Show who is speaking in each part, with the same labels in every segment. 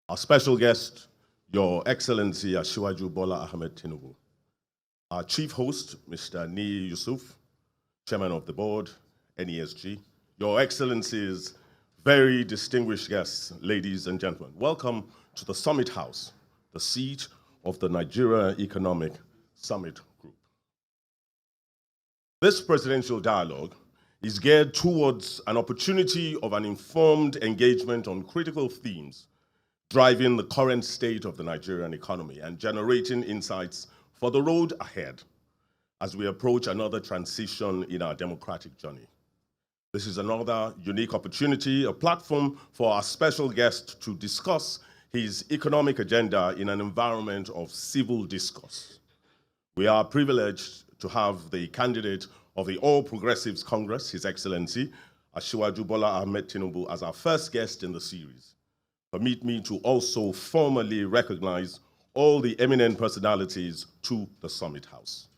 Speaker 1: Our special guest, Your Excellency Asiwaju Bola Tinubu. Our chief host, Mr. Ni Yusuf, Chairman of the Board, NESG. Your Excellencies, very distinguished guests, ladies and gentlemen, welcome to the Summit House, the seat of the Nigeria Economic Summit Group. This presidential dialogue is geared towards an opportunity of an informed engagement on critical themes driving the current state of the Nigerian economy and generating insights for the road ahead as we approach another transition in our democratic journey. This is another unique opportunity, a platform for our special guest to discuss his economic agenda in an environment of civil discourse. We are privileged to have the candidate of the All Progressives Congress, His Excellency Asiwaju Bola Tinubu, as our first guest in the series. Permit me to also formally recognize all the eminent personalities to the Summit House.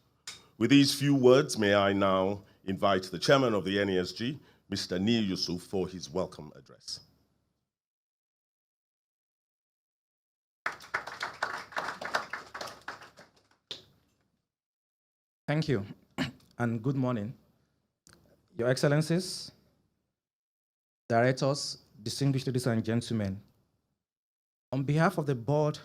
Speaker 1: With these few words, may I now invite the chairman of the NESG, Mr. Ni Yusuf, for his welcome address.
Speaker 2: Thank you, and good morning. Your Excellencies, Directors, distinguished ladies and gentlemen, on behalf of the Board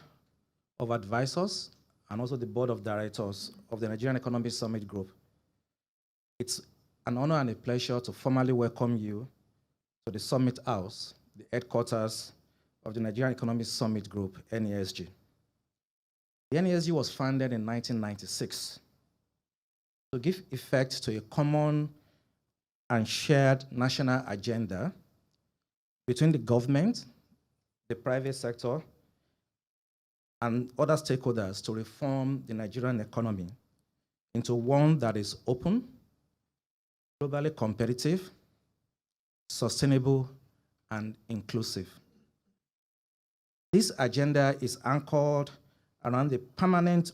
Speaker 2: of Advisors and also the Board of Directors of the Nigerian Economic Summit Group, it's an honor and a pleasure to formally welcome you to the Summit House, the headquarters of the Nigerian Economic Summit Group, NESG. The NESG was founded in 1996 to give effect to a common and shared national agenda between the government, the private sector, and other stakeholders to reform the Nigerian economy into one that is open, globally competitive, sustainable, and inclusive. This agenda is anchored around the permanent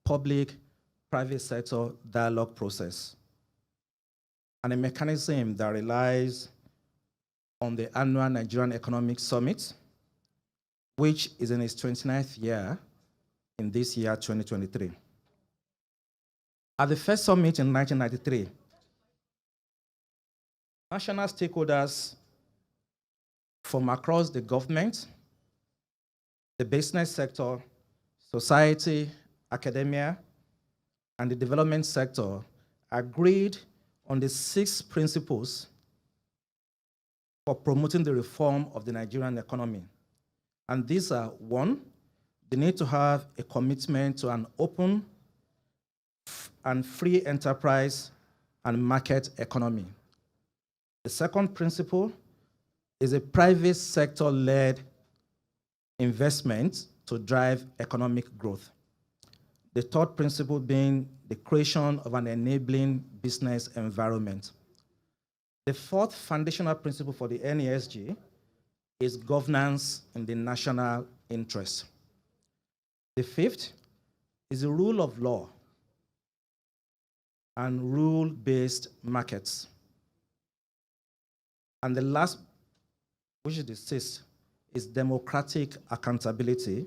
Speaker 2: public-private sector dialogue process and a mechanism that relies on the annual Nigerian Economic Summit, which is in its 29th year in this year, 2023. At the first summit in 1993, national stakeholders from across the government, the business sector, society, academia, and the development sector agreed on the 6 principles for promoting the reform of the Nigerian economy. And these are: 1, the need to have a commitment to an open and free enterprise and market economy. The second principle is a private sector-led investment to drive economic growth. The third principle being the creation of an enabling business environment. The fourth foundational principle for the NESG is governance in the national interest. The fifth is the rule of law and rule-based markets. And the last, which is the sixth, is democratic accountability.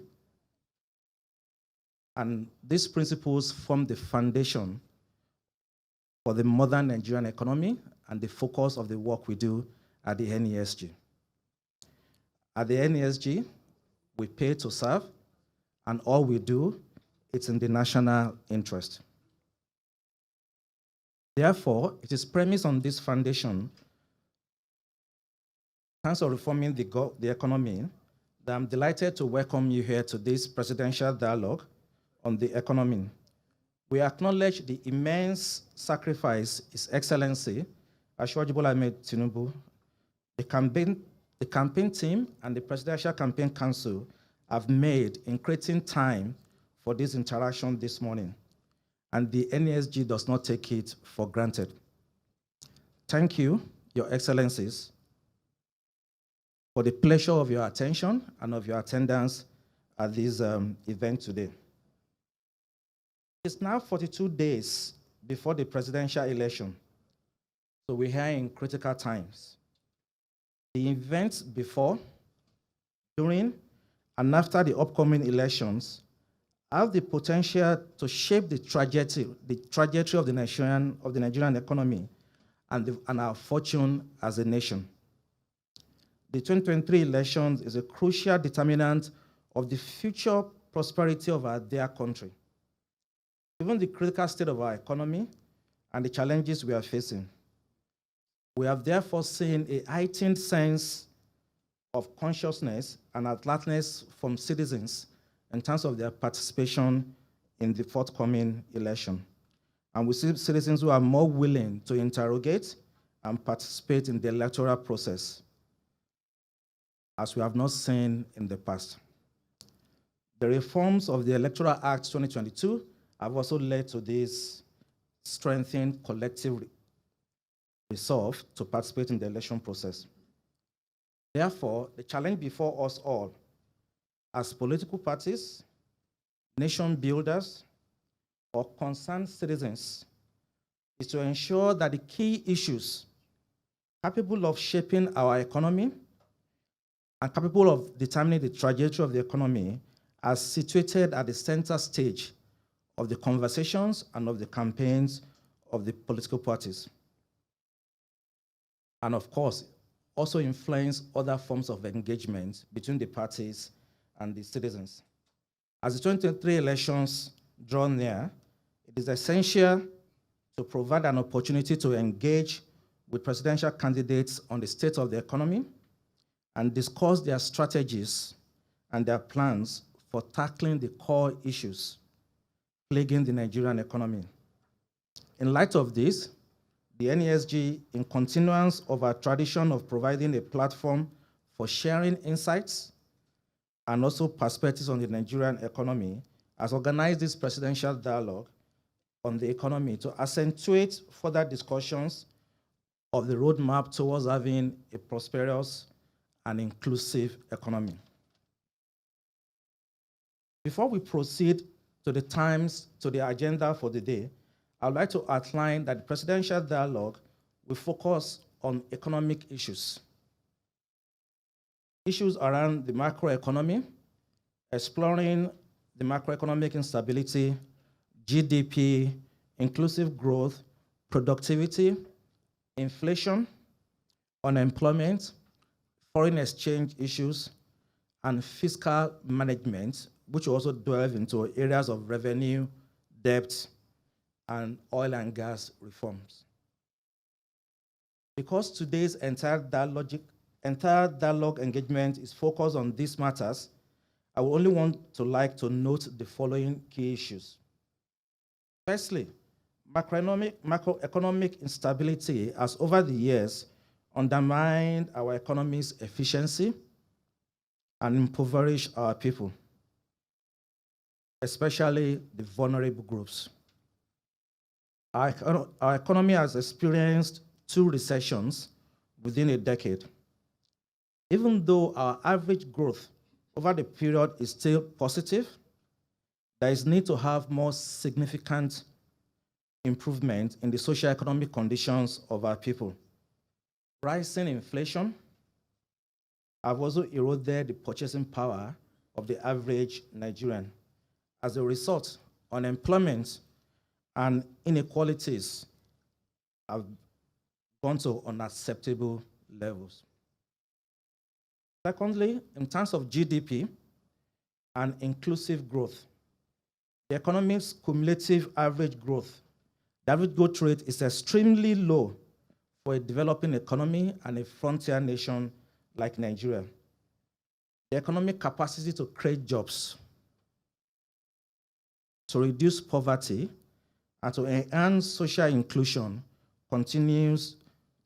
Speaker 2: And these principles form the foundation for the modern Nigerian economy and the focus of the work we do at the NESG. At the NESG, we pay to serve, and all we do, it's in the national interest. Therefore, it is premised on this foundation, thanks to reforming the economy, that I'm delighted to welcome you here to this presidential dialogue on the economy. We acknowledge the immense sacrifice His Excellency Asiwaju Bola Tinubu, the campaign team, and the Presidential Campaign Council have made in creating time for this interaction this morning, and the NESG does not take it for granted. Thank you, Your Excellencies, for the pleasure of your attention and of your attendance at this event today. It's now 42 days before the presidential election, so we're here in critical times. The events before, during, and after the upcoming elections have the potential to shape the trajectory of the Nigerian economy and our fortune as a nation. The 2023 elections is a crucial determinant of the future prosperity of our dear country. Given the critical state of our economy and the challenges we are facing, we have therefore seen a heightened sense of consciousness and alertness from citizens in terms of their participation in the forthcoming election. And we see citizens who are more willing to interrogate and participate in the electoral process, as we have not seen in the past. The reforms of the Electoral Act 2022 have also led to this strengthened collective resolve to participate in the election process. Therefore, the challenge before us all, as political parties, nation builders, or concerned citizens, is to ensure that the key issues capable of shaping our economy and capable of determining the trajectory of the economy are situated at the center stage of the conversations and of the campaigns of the political parties. And of course, also influence other forms of engagement between the parties and the citizens. As the 2023 elections draw near, it is essential to provide an opportunity to engage with presidential candidates on the state of the economy and discuss their strategies and their plans for tackling the core issues plaguing the Nigerian economy. In light of this, the NESG, in continuance of our tradition of providing a platform for sharing insights and also perspectives on the Nigerian economy, has organized this presidential dialogue on the economy to accentuate further discussions of the roadmap towards having a prosperous and inclusive economy. Before we proceed to the agenda for the day, I would like to outline that the presidential dialogue will focus on economic issues. Issues around the macroeconomy, exploring the macroeconomic instability, GDP, inclusive growth, productivity, inflation, unemployment, foreign exchange issues, and fiscal management, which will also delve into areas of revenue, debt, and oil and gas reforms. Because today's entire dialogue engagement is focused on these matters, I will only want to note the following key issues. Firstly, macroeconomic instability has over the years undermined our economy's efficiency and impoverished our people, especially the vulnerable groups. Our economy has experienced 2 recessions within a decade. Even though our average growth over the period is still positive, there is need to have more significant improvement in the socio-economic conditions of our people. Rising inflation have also eroded the purchasing power of the average Nigerian. As a result, unemployment and inequalities have gone to unacceptable levels. Secondly, in terms of GDP and inclusive growth, the economy's cumulative average growth, the average growth rate is extremely low for a developing economy and a frontier nation like Nigeria. The economic capacity to create jobs, to reduce poverty, and to enhance social inclusion continues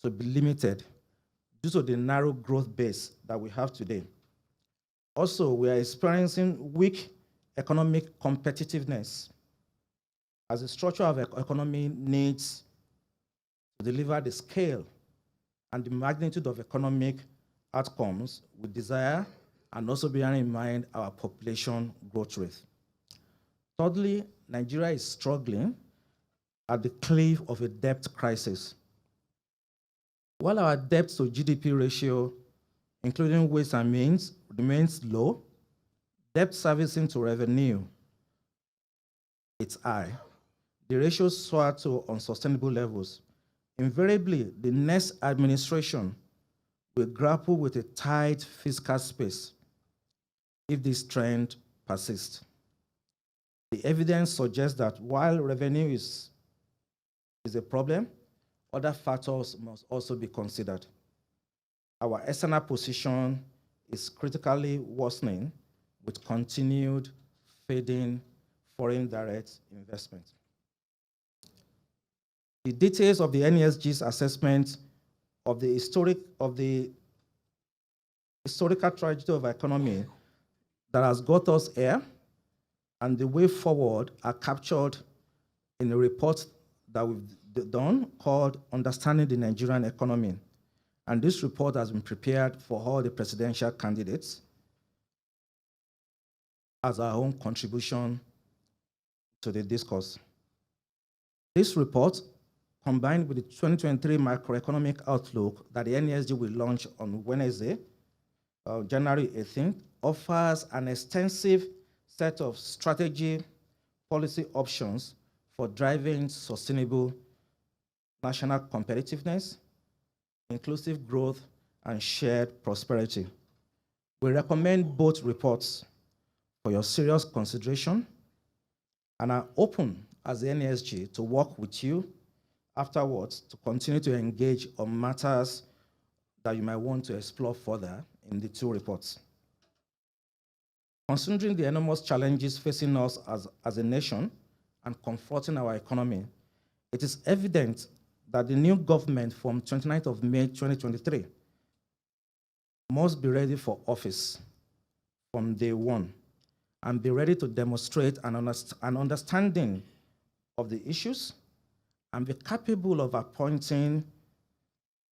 Speaker 2: to be limited due to the narrow growth base that we have today. Also, we are experiencing weak economic competitiveness as the structure of economy needs to deliver the scale and the magnitude of economic outcomes we desire, and also bearing in mind our population growth rate. Thirdly, Nigeria is struggling at the cliff of a debt crisis. While our debt to GDP ratio, including waste and means, remains low, Debt servicing to revenue, it's high. The ratio soared to unsustainable levels. Invariably, the next administration will grapple with a tight fiscal space if this trend persists. The evidence suggests that while revenue is a problem, other factors must also be considered. Our external position is critically worsening with continued fading foreign direct investment. The details of the NESG's assessment of the historical tragedy of our economy that has got us here and the way forward are captured in a report that we've done called Understanding the Nigerian Economy. And this report has been prepared for all the presidential candidates as our own contribution to the discourse. This report, combined with the 2023 macroeconomic outlook that the NESG will launch on Wednesday, January 18th, offers an extensive set of strategy policy options for driving sustainable national competitiveness, inclusive growth, and shared prosperity. We recommend both reports for your serious consideration and are open as the NESG to work with you afterwards to continue to engage on matters that you might want to explore further in the two reports. Considering the enormous challenges facing us as a nation and confronting our economy, it is evident that the new government from 29th of May 2023 must be ready for office from day one and be ready to demonstrate an understanding of the issues and be capable of appointing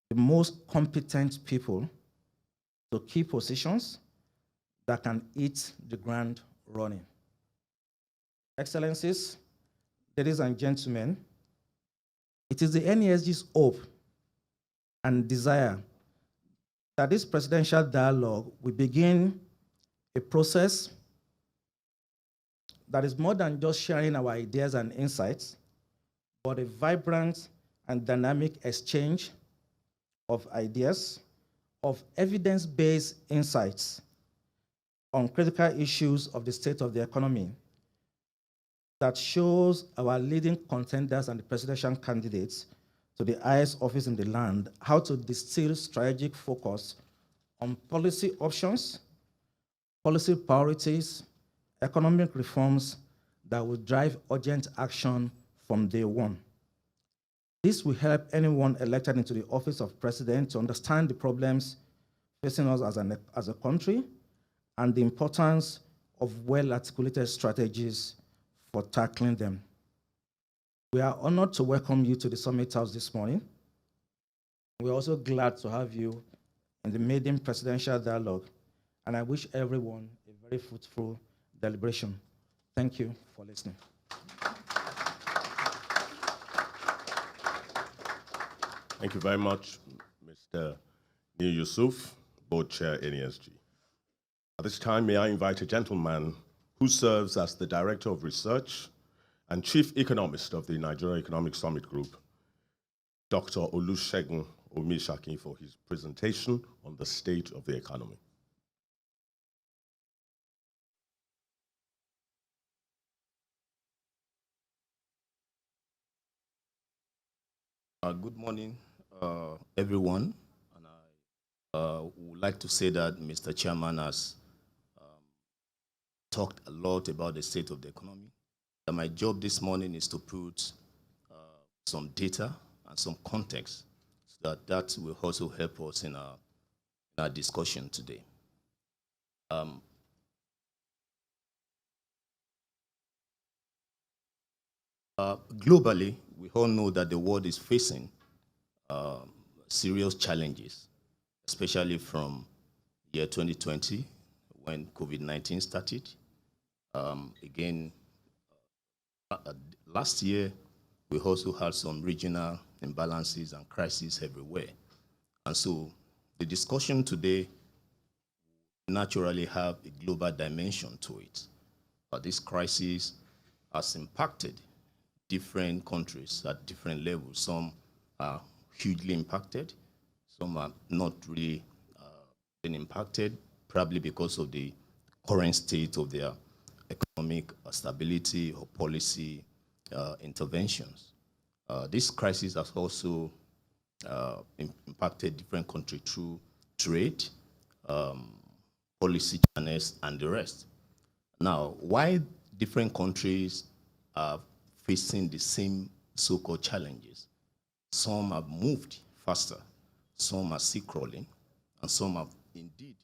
Speaker 2: the most competent people to key positions that can hit the ground running. Excellencies, ladies and gentlemen, it is the NESG's hope and desire that this presidential dialogue will begin a process that is more than just sharing our ideas and insights, but a vibrant and dynamic exchange of ideas, of evidence-based insights on critical issues of the state of the economy that shows our leading contenders and the presidential candidates to the highest office in the land how to distill strategic focus on policy options, policy priorities, economic reforms that will drive urgent action from day one. This will help anyone elected into the office of president to understand the problems facing us as a country and the importance of well-articulated strategies for tackling them. We are honored to welcome you to the Summit House this morning. We're also glad to have you in the maiden presidential dialogue, and I wish everyone a very fruitful deliberation. Thank you for listening.
Speaker 1: Thank you very much, Mr. Neil Yusuf, Board Chair, NESG. At this time, may I invite a gentleman who serves as the Director of Research and Chief Economist of the Nigeria Economic Summit Group, Dr. Olusegun Omishakin, for his presentation on the state of the economy.
Speaker 3: Good morning, everyone. And I would like to say that Mr. Chairman has talked a lot about the state of the economy. And my job this morning is to put some data and some context so that will also help us in our discussion today. Globally, we all know that the world is facing serious challenges, especially from year 2020 when COVID-19 started. Again, last year, we also had some regional imbalances and crises everywhere. And so the discussion today naturally have a global dimension to it. But this crisis has impacted different countries at different levels. Some are hugely impacted, some are not really been impacted, probably because of the current state of their economic stability or policy interventions. This crisis has also impacted different countries through trade, policy channels, and the rest. Now, why different countries are facing the same so-called challenges? Some have moved faster, some are still crawling, and some have indeed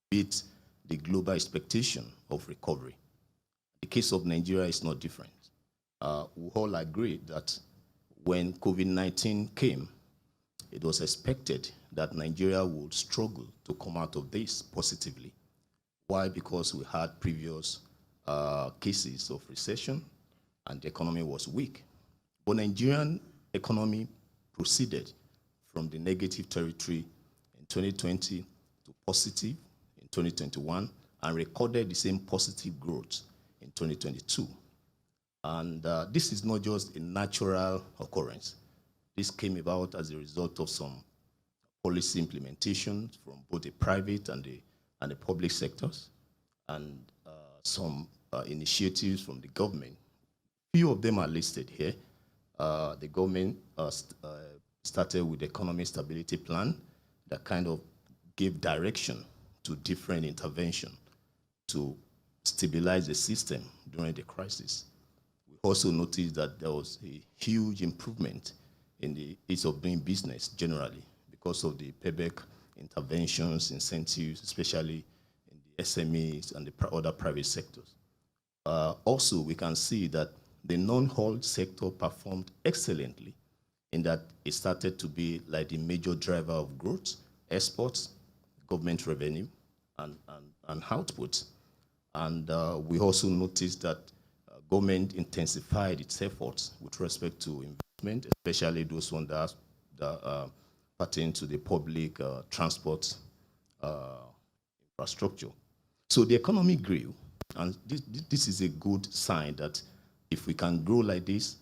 Speaker 3: beat the global expectation of recovery. The case of Nigeria is not different. We all agree that when COVID-19 came, it was expected that Nigeria would struggle to come out of this positively. Why? Because we had previous cases of recession and the economy was weak. But Nigerian economy proceeded from the negative territory in 2020 to positive in 2021 and recorded the same positive growth in 2022. And this is not just a natural occurrence. This came about as a result of some policy implementation from both the private and the public sectors, and some initiatives from the government. Few of them are listed here. The government started with the Economic Stability Plan that kind of gave direction to different intervention to stabilize the system during the crisis. We also noticed that there was a huge improvement in the ease of doing business generally because of the payback interventions, incentives, especially in the SMEs and the other private sectors. Also, we can see that the non-oil sector performed excellently in that it started to be like the major driver of growth, exports, government revenue, and output. And we also noticed that government intensified its efforts with respect to investment, especially those ones that pertain to the public transport infrastructure. So the economy grew, and this is a good sign that if we can grow like this,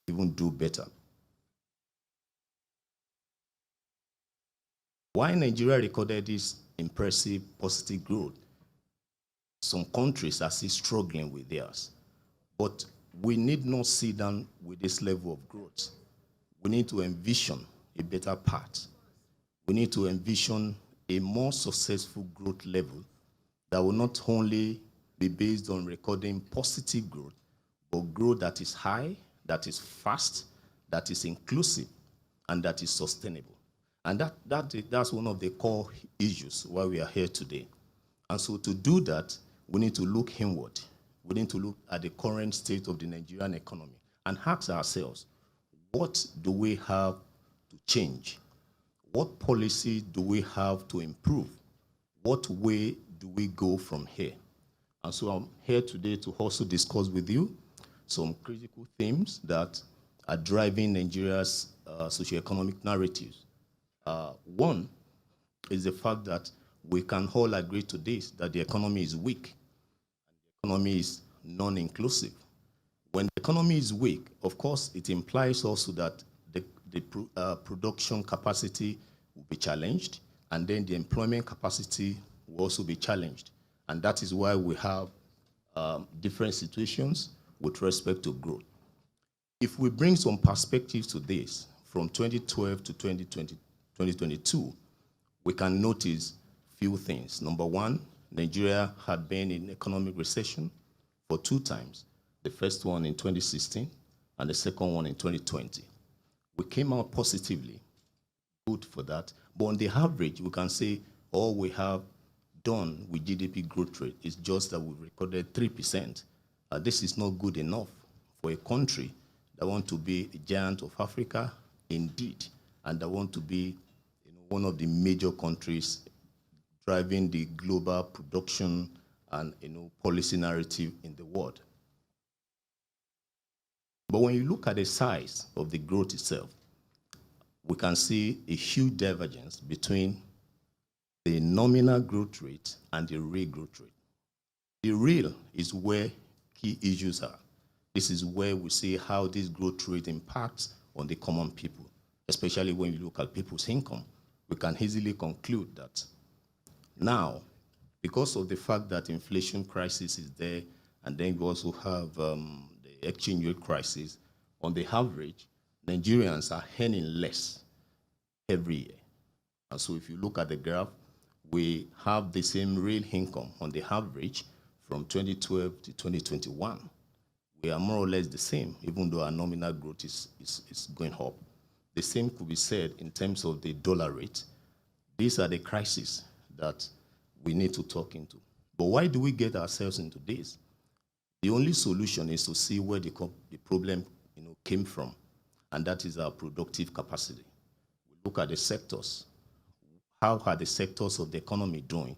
Speaker 3: we even do better. Why Nigeria recorded this impressive positive growth? Some countries are still struggling with theirs, but we need not sit down with this level of growth. We need to envision a better path. We need to envision a more successful growth level that will not only be based on recording positive growth, but growth that is high, that is fast, that is inclusive, and that is sustainable. And that's one of the core issues why we are here today. And so to do that, we need to look inward. We need to look at the current state of the Nigerian economy and ask ourselves, what do we have to change? What policy do we have to improve? What way do we go from here? And so I'm here today to also discuss with you some critical themes that are driving Nigeria's socioeconomic narratives. One is the fact that we can all agree to this, that the economy is weak. The economy is non-inclusive. When the economy is weak, of course, it implies also that the production capacity will be challenged, and then the employment capacity will also be challenged. And that is why we have different situations with respect to growth. If we bring some perspectives to this, from 2012 to 2022, we can notice few things. Number one, Nigeria had been in economic recession for 2 times. The first one in 2016 and the second one in 2020. We came out positively, good for that. But on the average, we can say all we have done with GDP growth rate is just that we recorded 3%. This is not good enough for a country that want to be a giant of Africa, indeed, and that want to be one of the major countries driving the global production and policy narrative in the world. But when you look at the size of the growth itself, we can see a huge divergence between the nominal growth rate and the real growth rate. The real is where key issues are. This is where we see how this growth rate impacts on the common people, especially when you look at people's income. We can easily conclude that now, because of the fact that inflation crisis is there, and then we also have the exchange rate crisis, on the average, Nigerians are earning less every year. And so if you look at the graph, we have the same real income on the average from 2012 to 2021. We are more or less the same, even though our nominal growth is going up. The same could be said in terms of the dollar rate. These are the crises that we need to talk into. But why do we get ourselves into this? The only solution is to see where the problem came from, and that is our productive capacity. We look at the sectors. How are the sectors of the economy doing?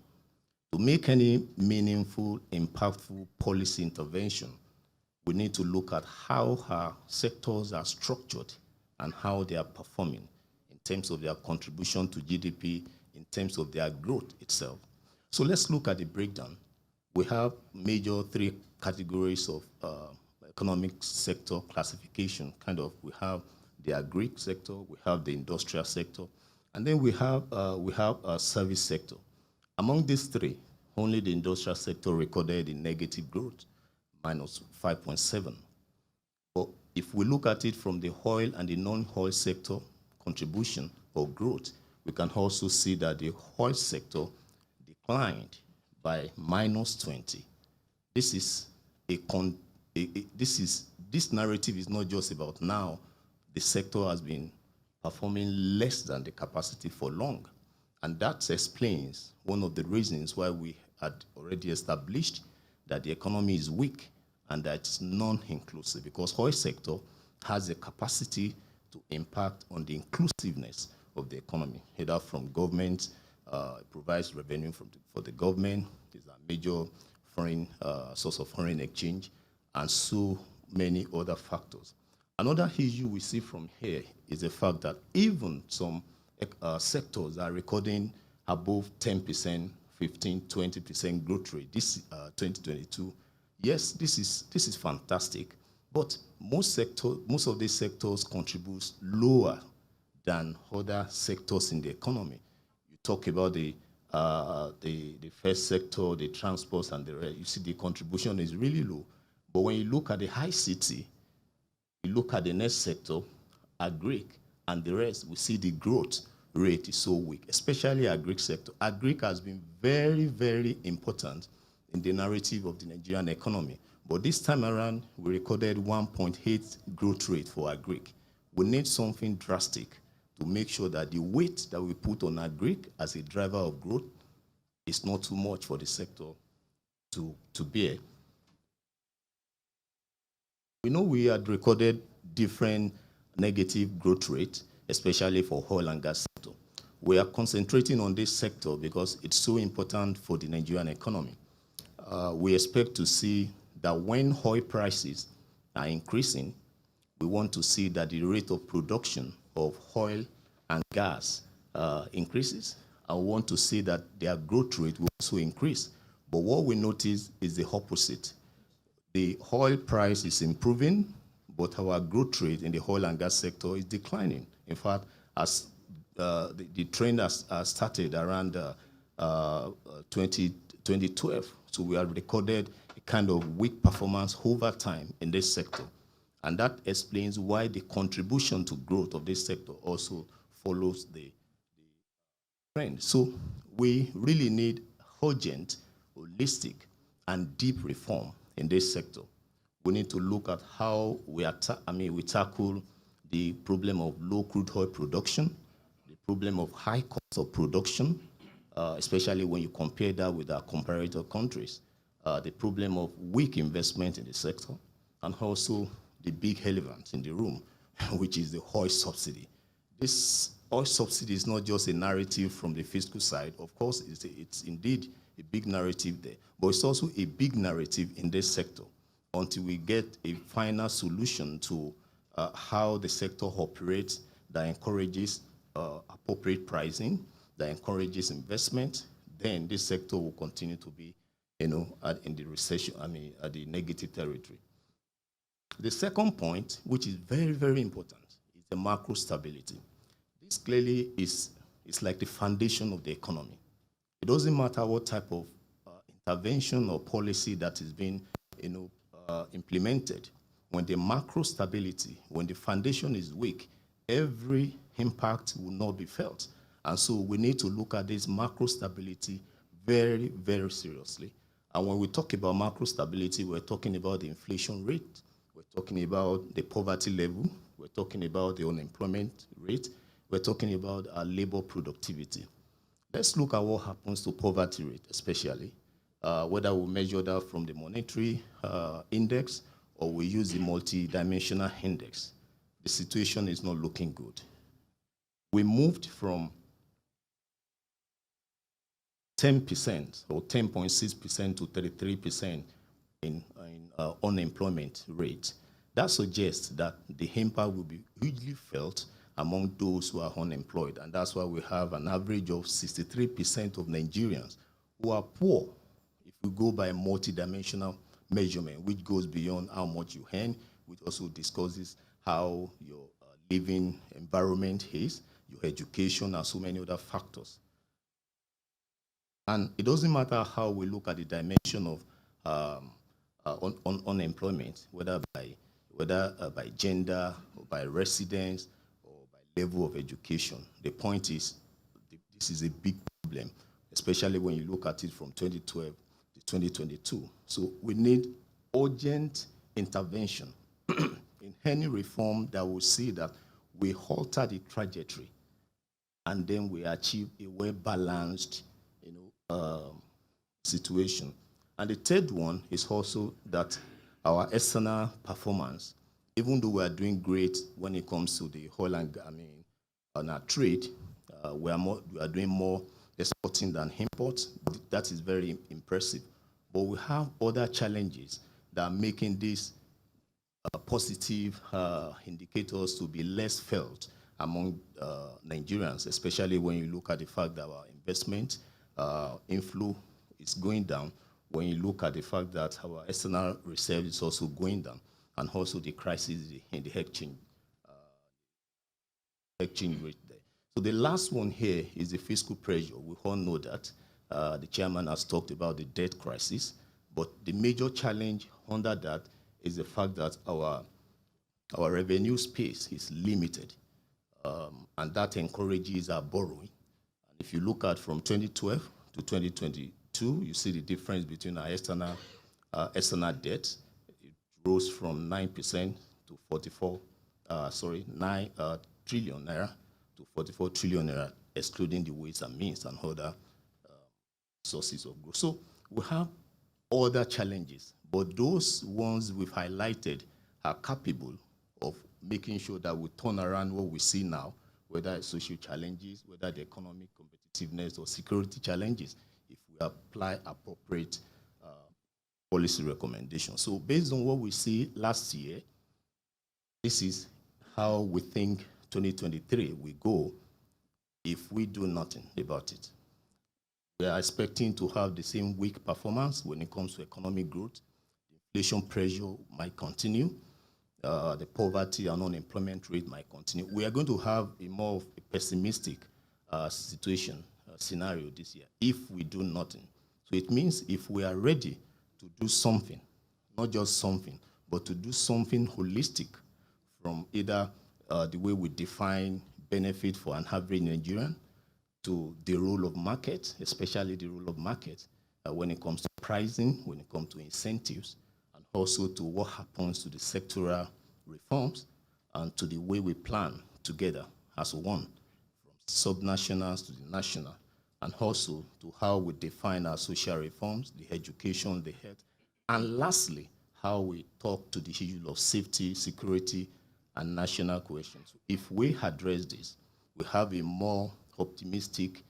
Speaker 3: To make any meaningful, impactful policy intervention, we need to look at how our sectors are structured and how they are performing in terms of their contribution to GDP, in terms of their growth itself. So let's look at the breakdown. We have major three categories of economic sector classification. We have the agri sector, we have the industrial sector, and then we have a service sector. Among these three, only the industrial sector recorded a negative growth, minus 5.7. But if we look at it from the oil and the non-oil sector contribution or growth, we can also see that the oil sector declined by minus 20. This narrative is not just about now. The sector has been performing less than the capacity for long. And that explains one of the reasons why we had already established that the economy is weak and that it's non-inclusive, because oil sector has a capacity to impact on the inclusiveness of the economy, either from government, it provides revenue for the government, it's a major foreign source of foreign exchange, and so many other factors. Another issue we see from here is the fact that even some sectors are recording above 10%, 15, 20% growth rate. This 2022, yes, this is fantastic, but most of these sectors contribute lower than other sectors in the economy. You talk about the first sector, the transports, and the rest. You see the contribution is really low. But when you look at the ICT, you look at the next sector, agric, and the rest, we see the growth rate is so weak, especially agric sector. Agric has been very, very important in the narrative of the Nigerian economy. But this time around, we recorded 1.8 growth rate for agric. We need something drastic to make sure that the weight that we put on agric as a driver of growth is not too much for the sector to bear. We know we had recorded different negative growth rates, especially for oil and gas sector. We are concentrating on this sector because it's so important for the Nigerian economy. We expect to see that when oil prices are increasing, we want to see that the rate of production of oil and gas increases. I want to see that their growth rate will also increase. But what we notice is the opposite. The oil price is improving, but our growth rate in the oil and gas sector is declining. In fact, as the trend has started around 2012, so we have recorded a kind of weak performance over time in this sector. And that explains why the contribution to growth of this sector also follows the trend. So we really need urgent, holistic, and deep reform in this sector. We need to look at how we tackle the problem of low crude oil production, the problem of high cost of production, especially when you compare that with our comparator countries, the problem of weak investment in the sector, and also the big elephant in the room, which is the oil subsidy. This oil subsidy is not just a narrative from the fiscal side. Of course, it's indeed a big narrative there, but it's also a big narrative in this sector until we get a final solution to how the sector operates that encourages appropriate pricing, that encourages investment, then this sector will continue to be, in the recession, at the negative territory. The second point, which is very, very important, is the macro stability. This clearly is like the foundation of the economy. It doesn't matter what type of intervention or policy that is being implemented. When the macro stability, when the foundation is weak, every impact will not be felt. And so we need to look at this macro stability very, very seriously. And when we talk about macro stability, we're talking about the inflation rate, we're talking about the poverty level, we're talking about the unemployment rate, we're talking about our labor productivity. Let's look at what happens to poverty rate, especially, whether we measure that from the monetary index or we use the multi-dimensional index. The situation is not looking good. We moved from 10% or 10.6% to 33% in unemployment rate. That suggests that the impact will be hugely felt among those who are unemployed. And that's why we have an average of 63% of Nigerians who are poor, if we go by a multidimensional measurement, which goes beyond how much you earn, which also discusses how your living environment is, your education, and so many other factors. And it doesn't matter how we look at the dimension of unemployment, whether by gender, or by residence, or by level of education. The point is, this is a big problem, especially when you look at it from 2012 to 2022. So we need urgent intervention in any reform that will see that we alter the trajectory and then we achieve a well-balanced situation. And the third one is also that our external performance, even though we are doing great when it comes to the oil and on our trade, we are doing more exporting than imports. That is very impressive. But we have other challenges that are making these positive indicators to be less felt among Nigerians, especially when you look at the fact that our investment inflow is going down, when you look at the fact that our external reserve is also going down, and also the crisis in the exchange rate there. So the last one here is the fiscal pressure. We all know that. The chairman has talked about the debt crisis, but the major challenge under that is the fact that our revenue space is limited, and that encourages our borrowing. And if you look at from 2012 to 2022, you see the difference between our external debt. It rose from 9% to 9 trillion naira to 44 trillion naira, excluding the ways and means and other sources of growth. So we have other challenges, but those ones we've highlighted are capable of making sure that we turn around what we see now, whether it's social challenges, whether the economic competitiveness or security challenges, if we apply appropriate policy recommendations. So based on what we see last year, this is how we think 2023 will go if we do nothing about it. We are expecting to have the same weak performance when it comes to economic growth. Inflation pressure might continue. The poverty and unemployment rate might continue. We are going to have a more pessimistic scenario this year if we do nothing. So it means if we are ready to do something, not just something, but to do something holistic from either the way we define benefit for an average Nigerian to the role of market, especially the role of market when it comes to pricing, when it comes to incentives, and also to what happens to the sectoral reforms and to the way we plan together as one, from subnationals to the national, and also to how we define our social reforms, the education, the health, and lastly, how we talk to the issue of safety, security, and national cohesion. So if we address this, we have a more optimistic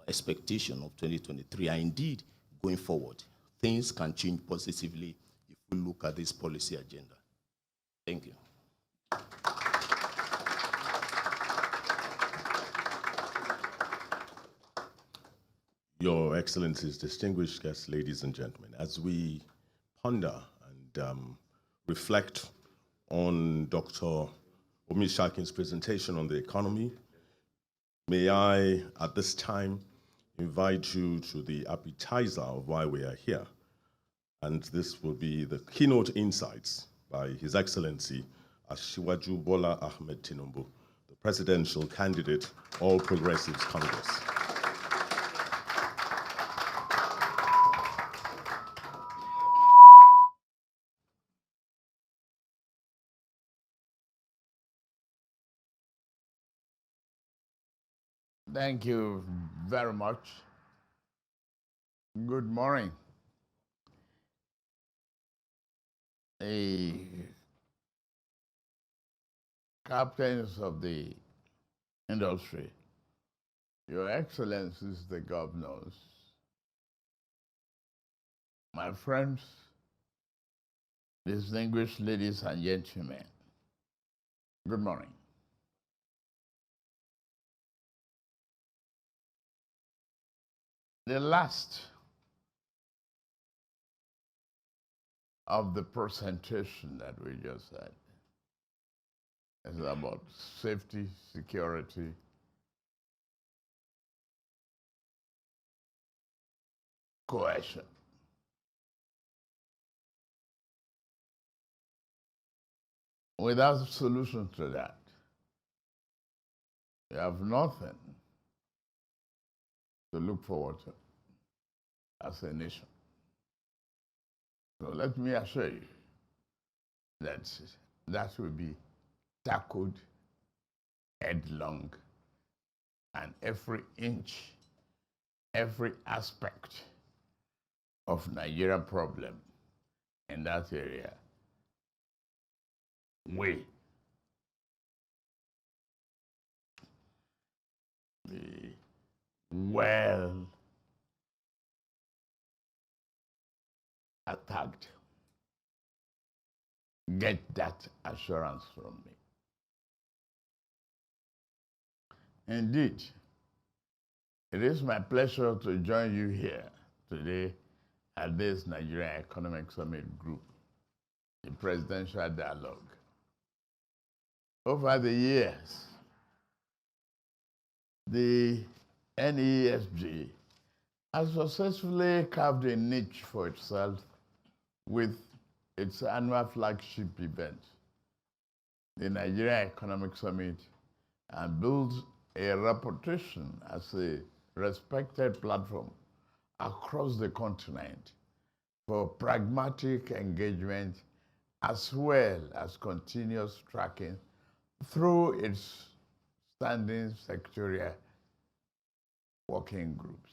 Speaker 3: expectation of 2023. And indeed, going forward, things can change positively if we look at this policy agenda. Thank you.
Speaker 1: Your Excellencies, distinguished guests, ladies and gentlemen, as we ponder and reflect on Dr. Omishakin's presentation on the economy, may I, at this time, invite you to the appetizer of why we are here. And this will be the keynote insights by His Excellency Asiwaju Bola Tinubu, the presidential candidate, All Progressives Congress.
Speaker 4: Thank you very much. Good morning. The captains of the industry, Your Excellencies, the governors, my friends, distinguished ladies and gentlemen, good morning. The last of the presentation that we just had is about safety, security, cohesion. Without a solution to that, you have nothing to look forward to as a nation. So let me assure you that that will be tackled headlong, and every inch, every aspect of Nigerian problem in that area will be well attacked. Get that assurance from me. Indeed, it is my pleasure to join you here today at this Nigerian Economic Summit Group, the Presidential Dialogue. Over the years, the NESG has successfully carved a niche for itself with its annual flagship event, the Nigeria Economic Summit, and built a reputation as a respected platform across the continent for pragmatic engagement as well as continuous tracking through its standing sectorial working groups.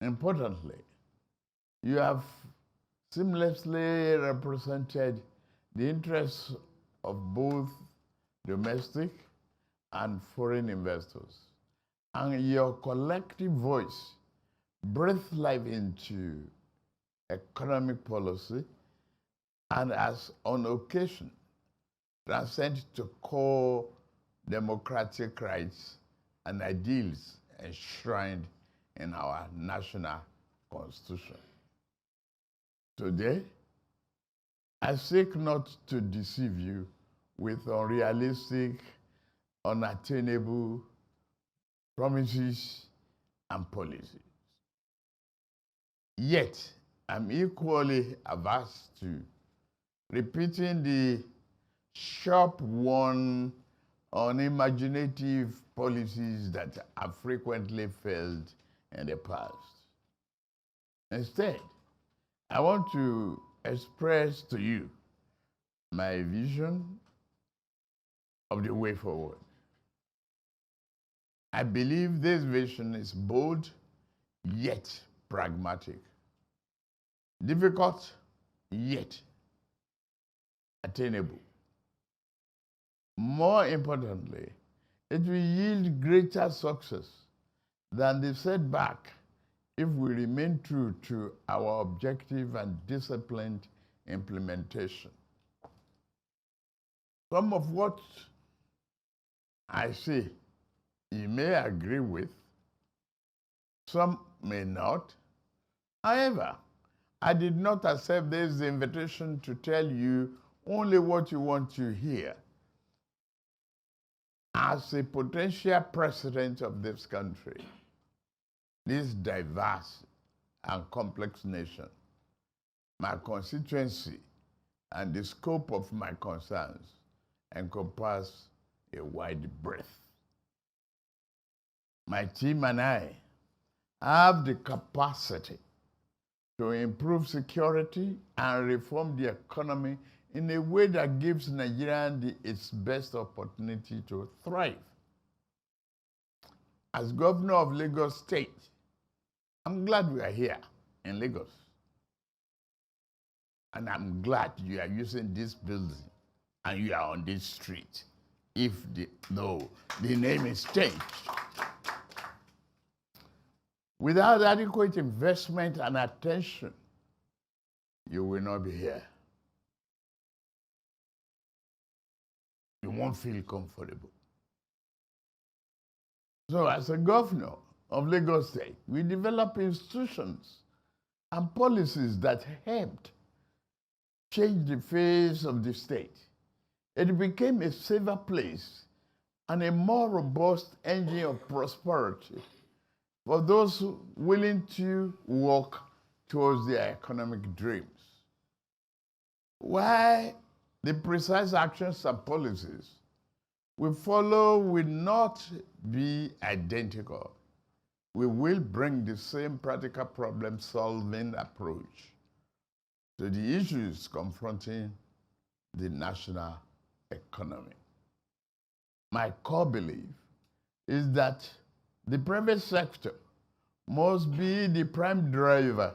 Speaker 4: Importantly, you have seamlessly represented the interests of both domestic and foreign investors, and your collective voice breathed life into economic policy and has on occasion transcended to core democratic rights and ideals enshrined in our national constitution. Today, I seek not to deceive you with unrealistic, unattainable promises and policies. Yet, I'm equally averse to repeating the sharp-won, unimaginative policies that have frequently failed in the past. Instead, I want to express to you my vision of the way forward. I believe this vision is bold, yet pragmatic. Difficult, yet attainable. More importantly, it will yield greater success than the setback if we remain true to our objective and disciplined implementation. Some of what I say you may agree with, Some may not. However, I did not accept this invitation to tell you only what you want to hear. As a potential president of this country, this diverse and complex nation, my constituency and the scope of my concerns encompass a wide breadth. My team and I have the capacity to improve security and reform the economy in a way that gives Nigeria its best opportunity to thrive. As governor of Lagos State, I'm glad we are here in Lagos. And I'm glad you are using this building and you are on this street. If the name is changed. Without adequate investment and attention, you will not be here. You won't feel comfortable. So as a governor of Lagos State, we develop institutions and policies that helped change the face of the state. It became a safer place and a more robust engine of prosperity for those willing to work towards their economic dreams. Why the precise actions and policies we follow will not be identical. We will bring the same practical problem-solving approach to the issues confronting the national economy. My core belief is that the private sector must be the prime driver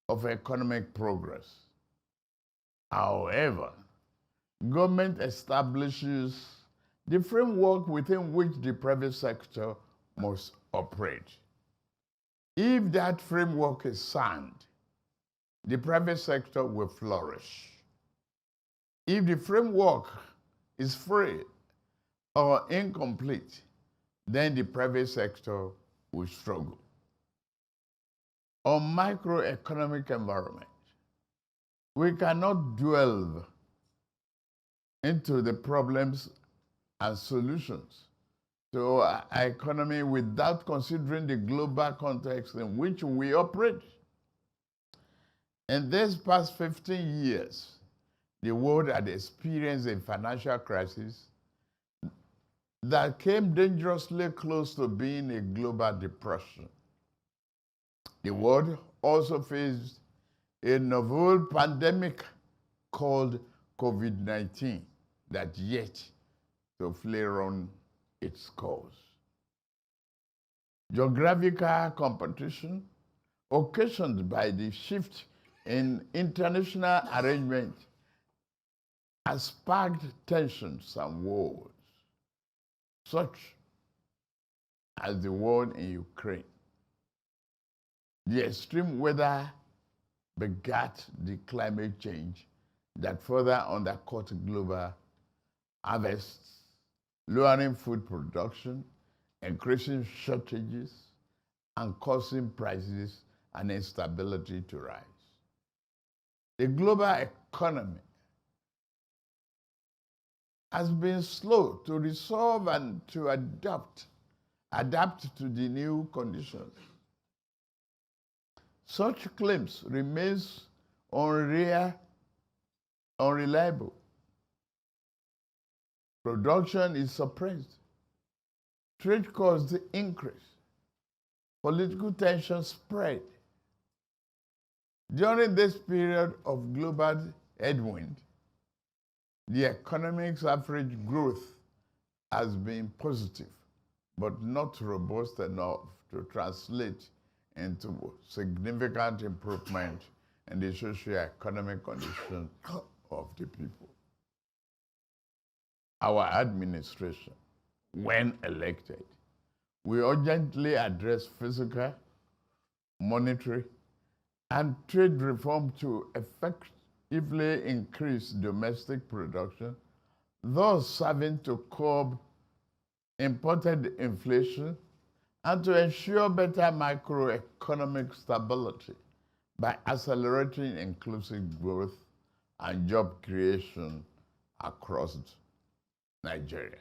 Speaker 4: of economic progress. However, government establishes the framework within which the private sector must operate. If that framework is sound, the private sector will flourish. If the framework is free or incomplete, then the private sector will struggle. On microeconomic environment, we cannot delve into the problems and solutions to our economy without considering the global context in which we operate. In these past 15 years, the world had experienced a financial crisis that came dangerously close to being a global depression. The world also faced a novel pandemic called COVID-19 that yet to flare on its course. Geographical competition occasioned by the shift in international arrangement has sparked tensions and wars, such as the war in Ukraine. The extreme weather begat the climate change that further undercut global harvests, lowering food production, increasing shortages, and causing prices and instability to rise. The global economy has been slow to resolve and to adapt to the new conditions. Such claims remains unreliable. Production is suppressed. Trade costs increase. Political tensions spread. During this period of global headwind, the economic's average growth has been positive, but not robust enough to translate into significant improvement in the socio-economic condition of the people. Our administration, when elected, will urgently address fiscal, monetary, and trade reform to effectively increase domestic production, thus serving to curb imported inflation and to ensure better macroeconomic stability by accelerating inclusive growth and job creation across Nigeria.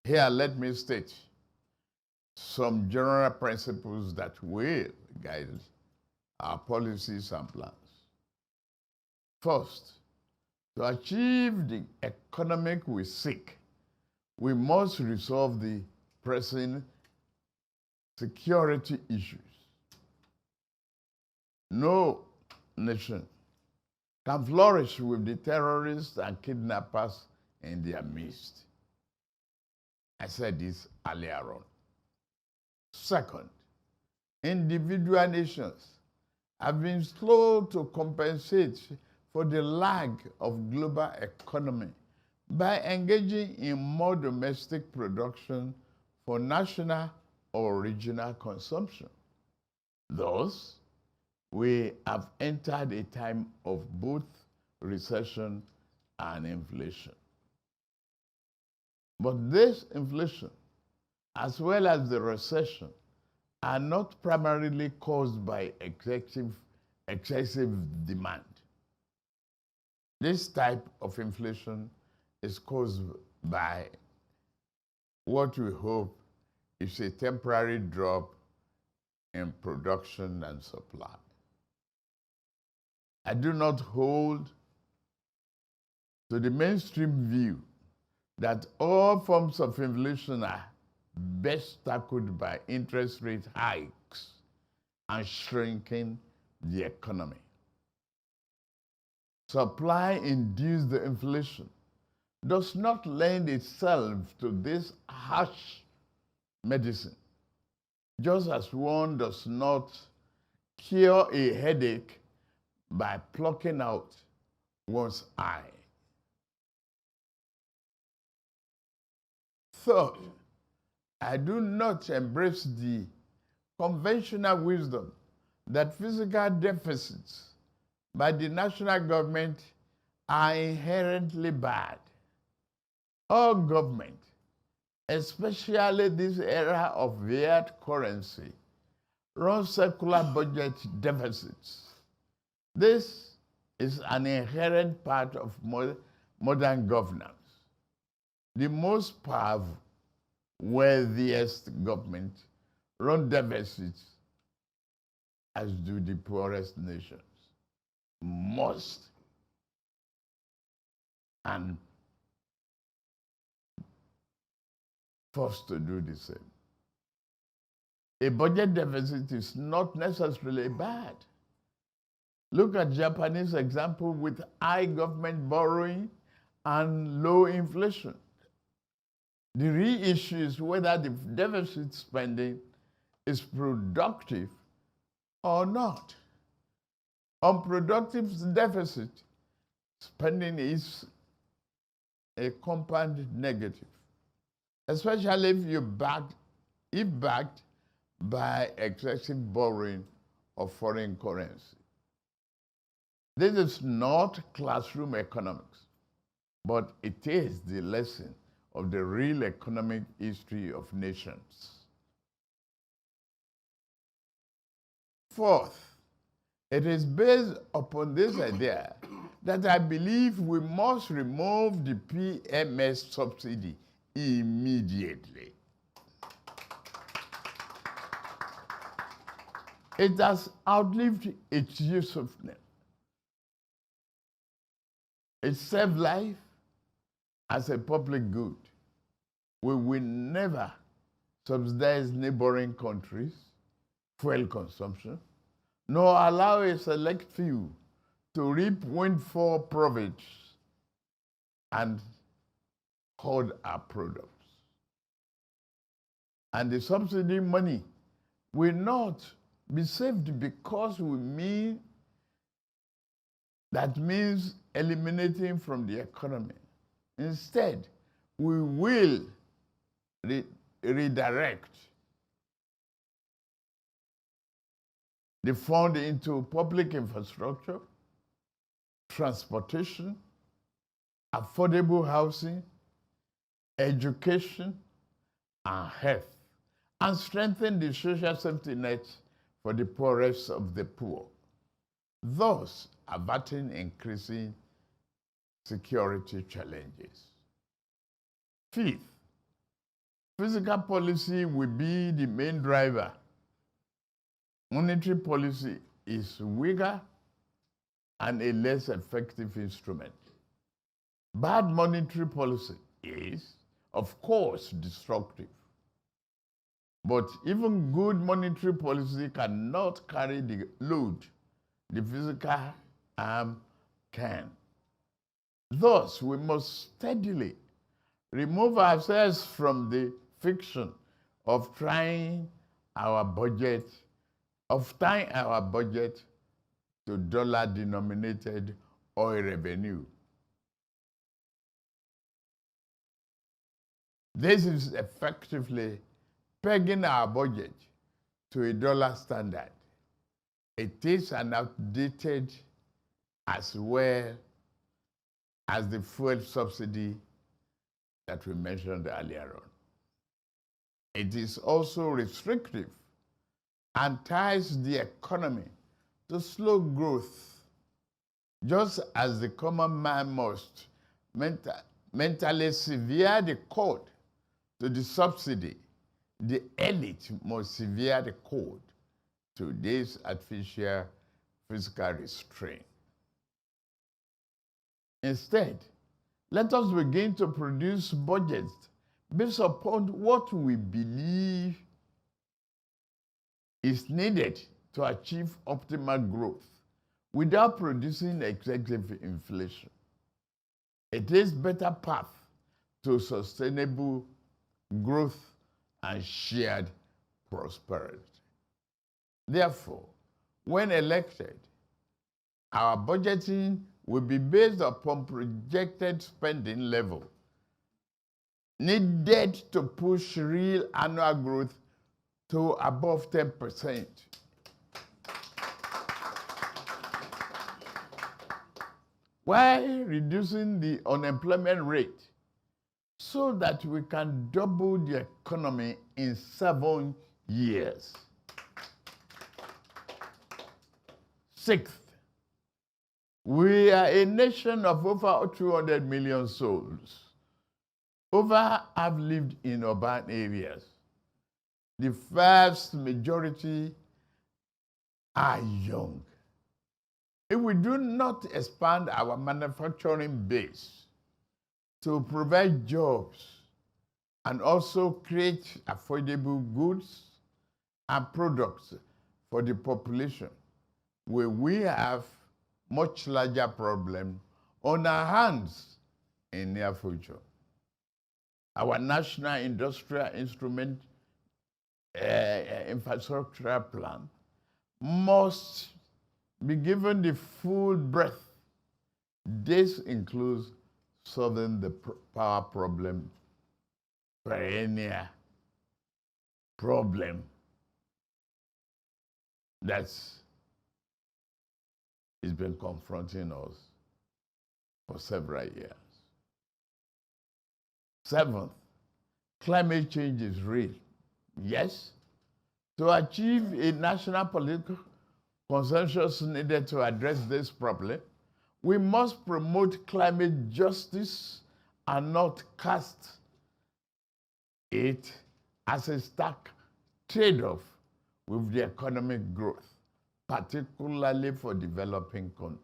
Speaker 4: Here, let me state some general principles that will guide our policies and plans. First, to achieve the economic we seek, we must resolve the pressing security issues. No nation can flourish with the terrorists and kidnappers in their midst. I said this earlier on. Second, individual nations have been slow to compensate for the lag of global economy by engaging in more domestic production for national or regional consumption. Thus, we have entered a time of both recession and inflation. But this inflation, as well as the recession, are not primarily caused by excessive demand. This type of inflation is caused by what we hope is a temporary drop in production and supply. I do not hold to the mainstream view that all forms of inflation are best tackled by interest rate hikes and shrinking the economy. Supply-induced inflation does not lend itself to this harsh medicine, just as one does not cure a headache by plucking out one's eye. Third, I do not embrace the conventional wisdom that fiscal deficits by the national government are inherently bad. All government, especially this era of fiat currency, runs circular budget deficits. This is an inherent part of modern governance. The most powerful, wealthiest government run deficits, as do the poorest nations. Most and forced to do the same. A budget deficit is not necessarily bad. Look at Japanese example with high government borrowing and low inflation. The real issue is whether the deficit spending is productive or not. Unproductive deficit spending is a compound negative, especially if backed by excessive borrowing of foreign currency. This is not classroom economics, but it is the lesson of the real economic history of nations. Fourth, it is based upon this idea that I believe we must remove the PMS subsidy immediately. It has outlived its usefulness. It served life as a public good. We will never subsidize neighboring countries' fuel consumption, nor allow a select few to reap windfall profits and hoard our products. And the subsidy money will not be saved because that means eliminating from the economy. Instead, we will redirect the fund into public infrastructure, transportation, affordable housing, education, and health, and strengthen the social safety net for the poorest of the poor, thus averting increasing security challenges. Fifth, fiscal policy will be the main driver. Monetary policy is weaker and a less effective instrument. Bad monetary policy is, of course, destructive. But even good monetary policy cannot carry the load the physical arm can. Thus, we must steadily remove ourselves from the fiction of tying our budget to dollar-denominated oil revenue. This is effectively pegging our budget to a dollar standard. It is an outdated as well as the fuel subsidy that we mentioned earlier on. It is also restrictive and ties the economy to slow growth, just as the common man must mentally sever the cord to the subsidy. The elite must sever the cord to this artificial fiscal restraint. Instead, let us begin to produce budgets based upon what we believe is needed to achieve optimal growth without producing excessive inflation. It is a better path to sustainable growth and shared prosperity. Therefore, when elected, our budgeting will be based upon projected spending level needed to push real annual growth to above 10%. While reducing the unemployment rate so that we can double the economy in 7 years. Sixth, we are a nation of over 200 million souls. Over have lived in urban areas. The vast majority are young. If we do not expand our manufacturing base to provide jobs and also create affordable goods and products for the population, we have much larger problem on our hands in near future. Our national industrial instrument infrastructure plan must be given the full breadth. This includes solving the power problem, perennial problem that's been confronting us for several years. Seventh, climate change is real. Yes, to achieve a national political consensus needed to address this problem, we must promote climate justice and not cast it as a stark trade-off with the economic growth, particularly for developing countries.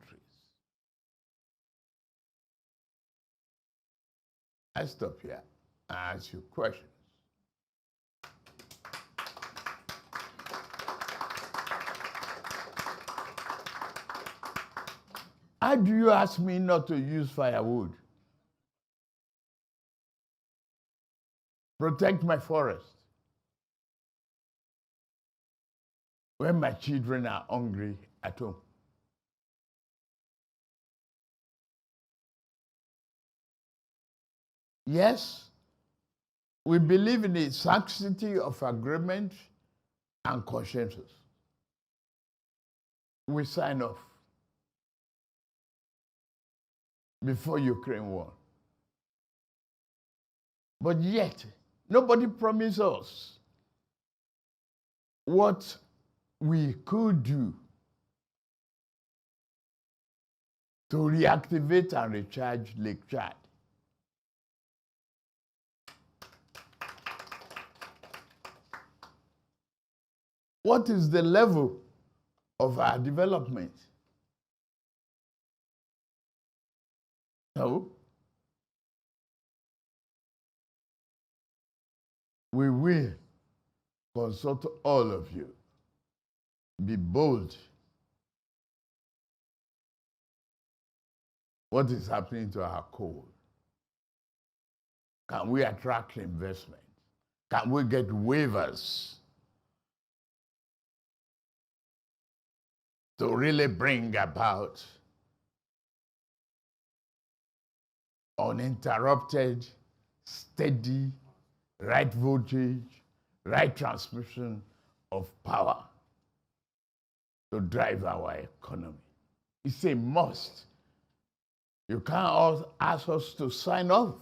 Speaker 4: I stop here and ask you questions. How do you ask me not to use firewood? Protect my forest when my children are hungry at home. Yes, we believe in the sanctity of agreement and consensus. We sign off before Ukraine war. But yet, nobody promised us what we could do to reactivate and recharge Lake Chad. What is the level of our development? So, we will consult all of you. Be bold. What is happening to our coal? Can we attract investment? Can we get waivers to really bring about uninterrupted, steady, right voltage, right transmission of power to drive our economy? It's a must. You can't ask us to sign off.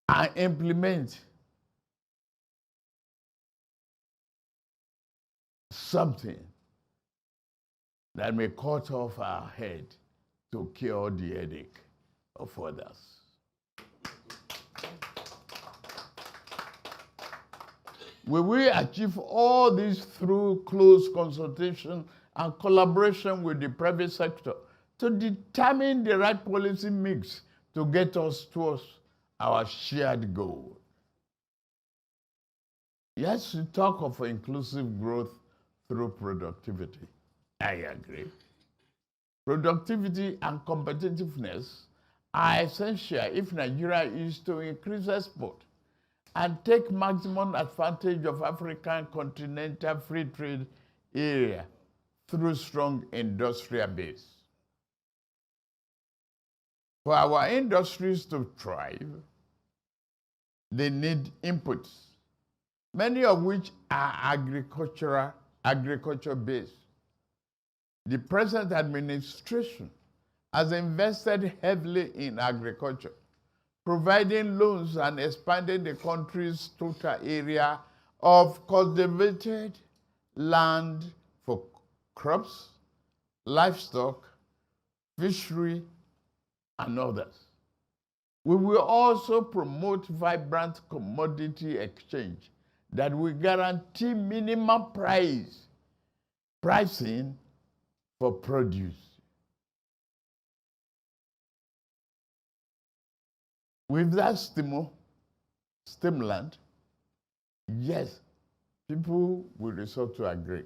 Speaker 4: And implement something that may cut off our head to cure the headache of others. Will we achieve all this through close consultation and collaboration with the private sector to determine the right policy mix to get us towards our shared goal? Yes, we talk of inclusive growth through productivity. I agree. Productivity and competitiveness are essential if Nigeria is to increase export and take maximum advantage of African continental free trade area through strong industrial base. For our industries to thrive, they need inputs, many of which are agriculture-based. The present administration has invested heavily in agriculture, providing loans and expanding the country's total area of cultivated land for crops, livestock, fishery, and others. We will also promote vibrant commodity exchange that will guarantee minimum pricing for produce. With that stimulant, yes, people will resort to agree.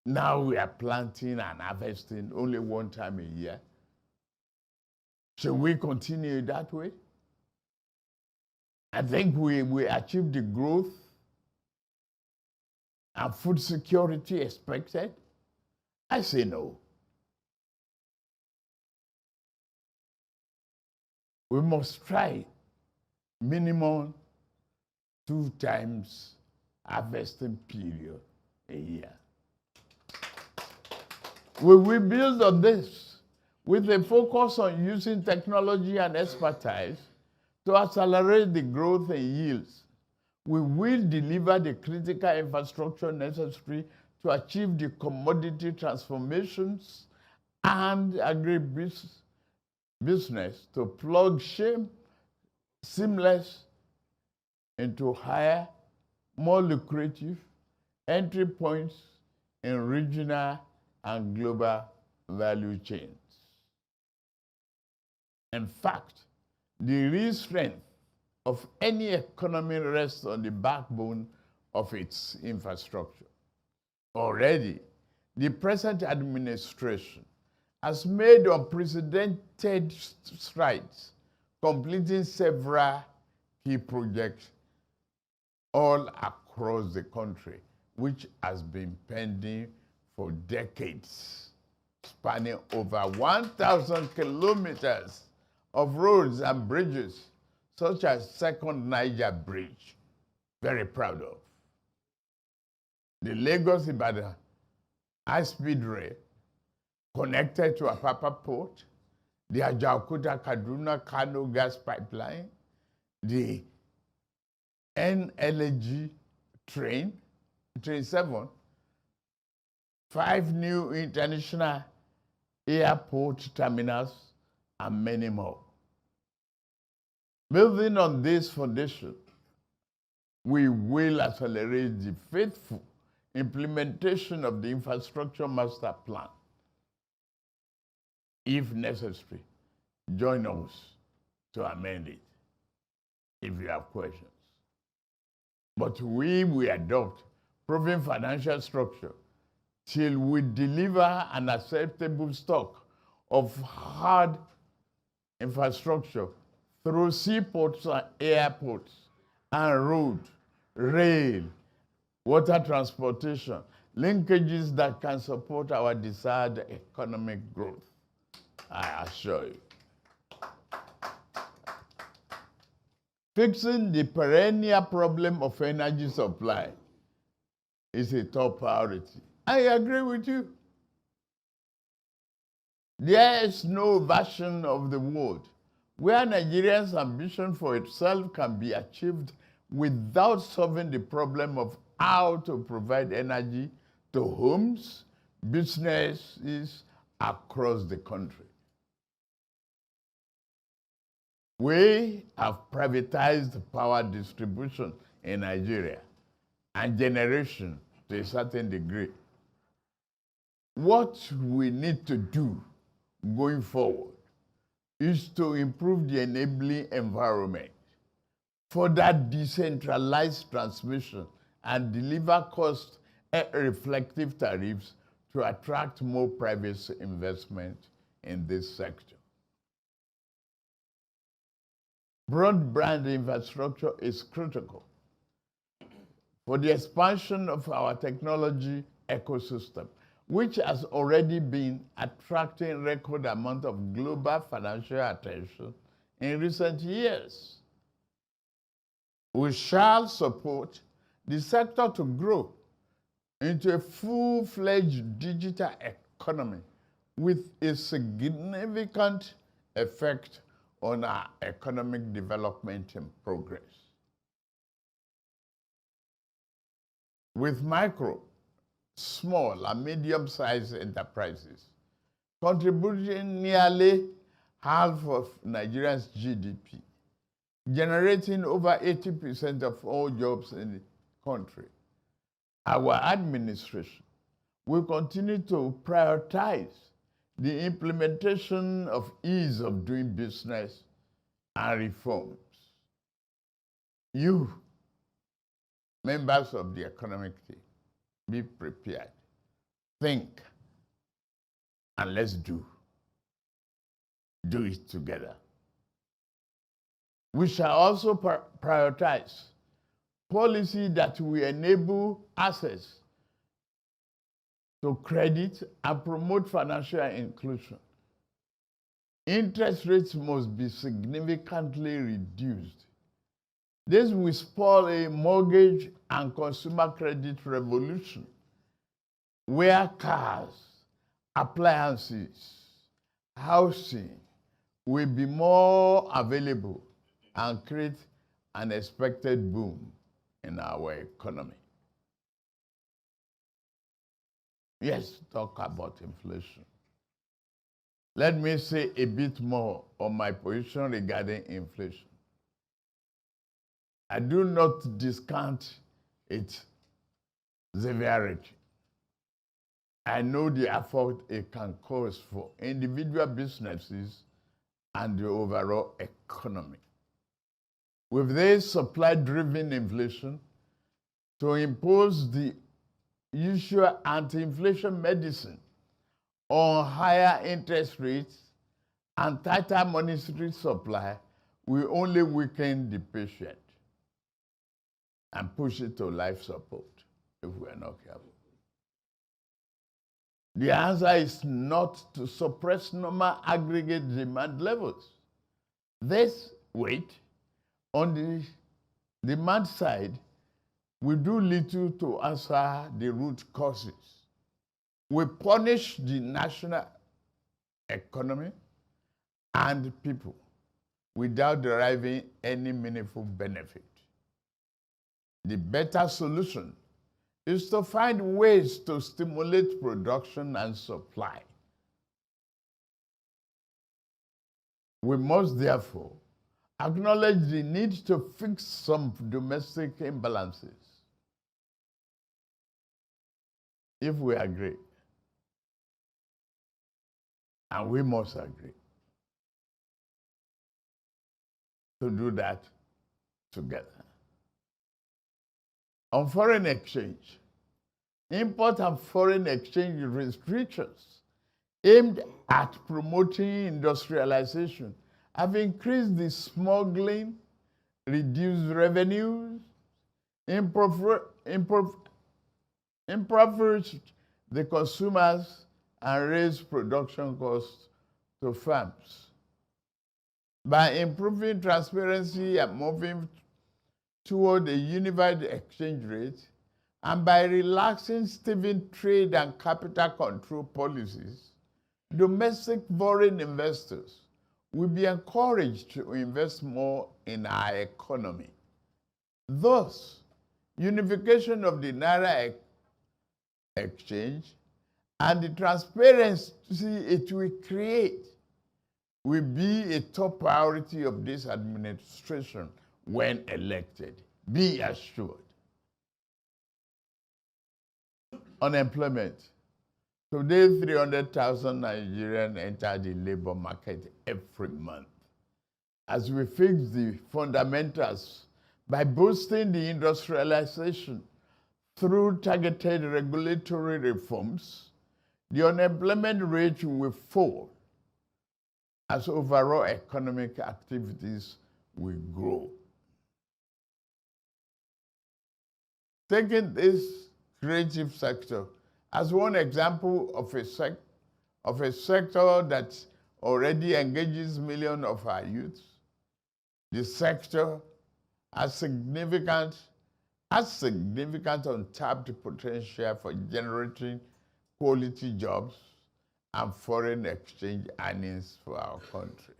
Speaker 4: Now we are planting and harvesting only one time a year. Should we continue that way? I think we achieve the growth and food security expected. I say no. We must try minimum 2 times harvesting period a year. We will build on this with a focus on using technology and expertise to accelerate the growth in yields. We will deliver the critical infrastructure necessary to achieve the commodity transformations and agribusiness to plug seamless into higher, more lucrative entry points in regional and global value chains. In fact, the real strength of any economy rests on the backbone of its infrastructure. Already, the present administration has made unprecedented strides, completing several key projects all across the country, which has been pending for decades, spanning over 1,000 kilometers of roads and bridges, such as Second Niger Bridge, very proud of. The Lagos-Ibadan high-speed rail connected to Apapa Port, the Ajaokuta-Kaduna-Kano gas pipeline, the NLG train 7, 5 new international airport terminals, and many more. Building on this foundation, we will accelerate the faithful implementation of the Infrastructure Master Plan. If necessary, join us to amend it if you have questions. But we will adopt proven financial structure till we deliver an acceptable stock of hard infrastructure through seaports and airports and road, rail, water transportation, linkages that can support our desired economic growth, I assure you. Fixing the perennial problem of energy supply is a top priority. I agree with you. There is no version of the world where Nigeria's ambition for itself can be achieved without solving the problem of how to provide energy to homes, businesses across the country. We have privatized power distribution in Nigeria and generation to a certain degree. What we need to do going forward is to improve the enabling environment for that decentralized transmission and deliver cost-reflective tariffs to attract more private investment in this sector. Broadband infrastructure is critical for the expansion of our technology ecosystem, which has already been attracting record amount of global financial attention in recent years. We shall support the sector to grow into a full-fledged digital economy with a significant effect on our economic development and progress. With micro, small, and medium-sized enterprises contributing nearly half of Nigeria's GDP, generating over 80% of all jobs in the country, our administration will continue to prioritize the implementation of ease of doing business and reforms. You, members of the economic team, be prepared. Think, and let's do. Do it together. We shall also prioritize policy that will enable access to credit and promote financial inclusion. Interest rates must be significantly reduced. This will spur a mortgage and consumer credit revolution where cars, appliances, housing will be more available and create an expected boom in our economy. Yes, talk about inflation. Let me say a bit more on my position regarding inflation. I do not discount its severity. I know the effort it can cause for individual businesses and the overall economy. With this supply-driven inflation, to impose the usual anti-inflation medicine on higher interest rates and tighter monetary supply will only weaken the patient and push it to life support if we are not careful. The answer is not to suppress normal aggregate demand levels. This weight on the demand side will do little to answer the root causes. We punish the national economy and people without deriving any meaningful benefit. The better solution is to find ways to stimulate production and supply. We must therefore acknowledge the need to fix some domestic imbalances. If we agree, and we must agree to do that together. On foreign exchange, import and foreign exchange restrictions aimed at promoting industrialization have increased the smuggling, reduced revenues, impoverished the consumers, and raised production costs to firms. By improving transparency and moving toward a unified exchange rate, and by relaxing stifling trade and capital control policies, domestic foreign investors will be encouraged to invest more in our economy. Thus, unification of the Naira exchange and the transparency it will create will be a top priority of this administration when elected. Be assured. Unemployment. Today, 300,000 Nigerians enter the labor market every month. As we fix the fundamentals by boosting the industrialization through targeted regulatory reforms, the unemployment rate will fall as overall economic activities will grow. Taking this creative sector as one example of a sector that already engages millions of our youth, the sector has significant untapped potential for generating quality jobs and foreign exchange earnings for our country.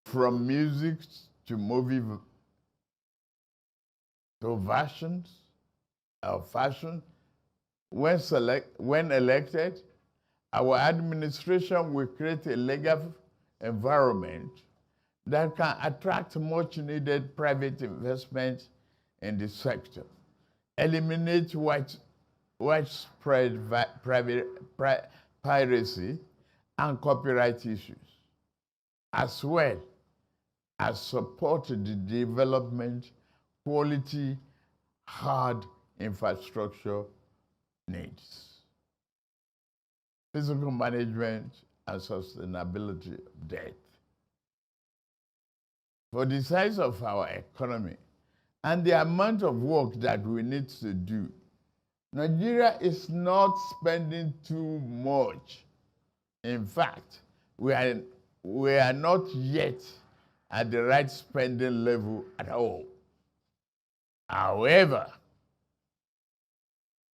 Speaker 4: From music to movie to fashion, when elected, our administration will create a legal environment that can attract much needed private investment in the sector, eliminate widespread piracy and copyright issues, as well as support the development quality hard infrastructure needs, physical management and sustainability of debt. For the size of our economy and the amount of work that we need to do, Nigeria is not spending too much. In fact, we are not yet at the right spending level at all. However,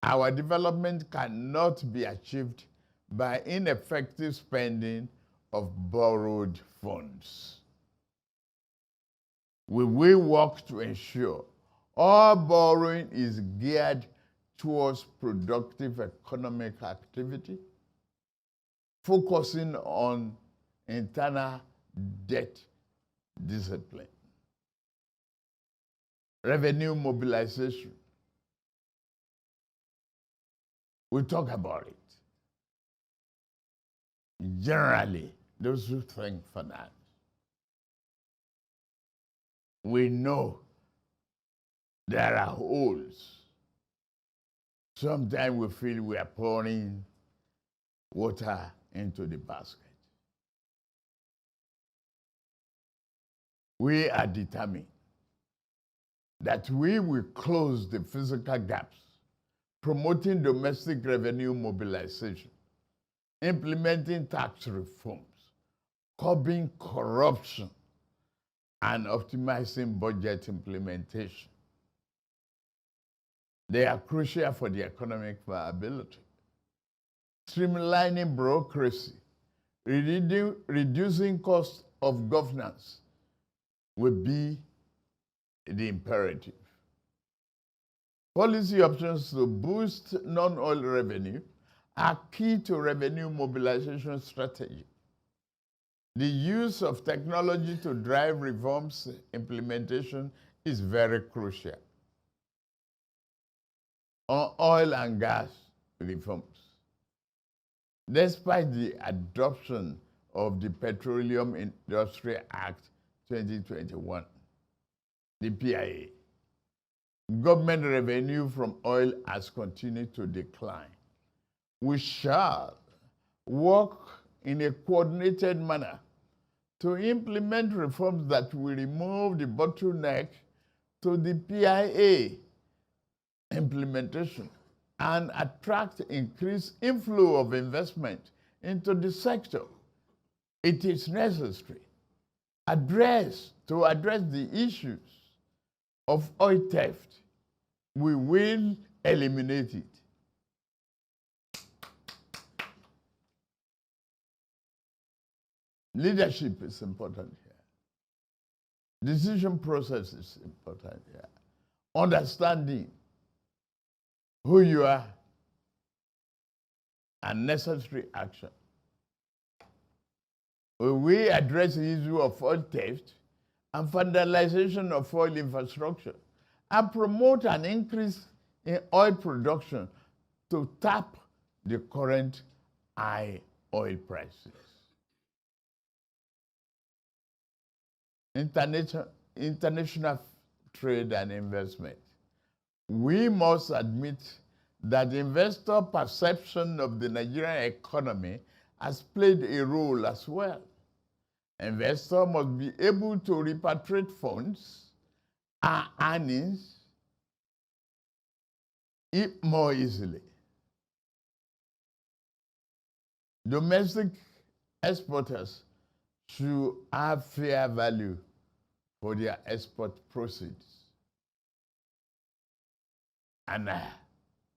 Speaker 4: our development cannot be achieved by ineffective spending of borrowed funds. We will work to ensure all borrowing is geared towards productive economic activity, focusing on internal debt discipline. Revenue mobilization. We talk about it. Generally, those who think finance, we know there are holes. Sometimes we feel we are pouring water into the basket. We are determined that we will close the physical gaps, promoting domestic revenue mobilization, implementing tax reforms, curbing corruption, and optimizing budget implementation. They are crucial for the economic viability. Streamlining bureaucracy, reducing costs of governance will be the imperative. Policy options to boost non-oil revenue are key to revenue mobilization strategy. The use of technology to drive reforms implementation is very crucial. On oil and gas reforms, despite the adoption of the Petroleum Industry Act 2021, the PIA, government revenue from oil has continued to decline. We shall work in a coordinated manner to implement reforms that will remove the bottleneck to the PIA implementation and attract increased inflow of investment into the sector. It is necessary to address the issues of oil theft. We will eliminate it. Leadership is important here. Decision process is important here. Understanding who you are and necessary action. When we address the issue of oil theft and vandalization of oil infrastructure and promote an increase in oil production to tap the current high oil prices. International trade and investment. We must admit that investor perception of the Nigerian economy has played a role as well. Investors must be able to repatriate funds and earnings more easily. Domestic exporters should have fair value for their export proceeds. And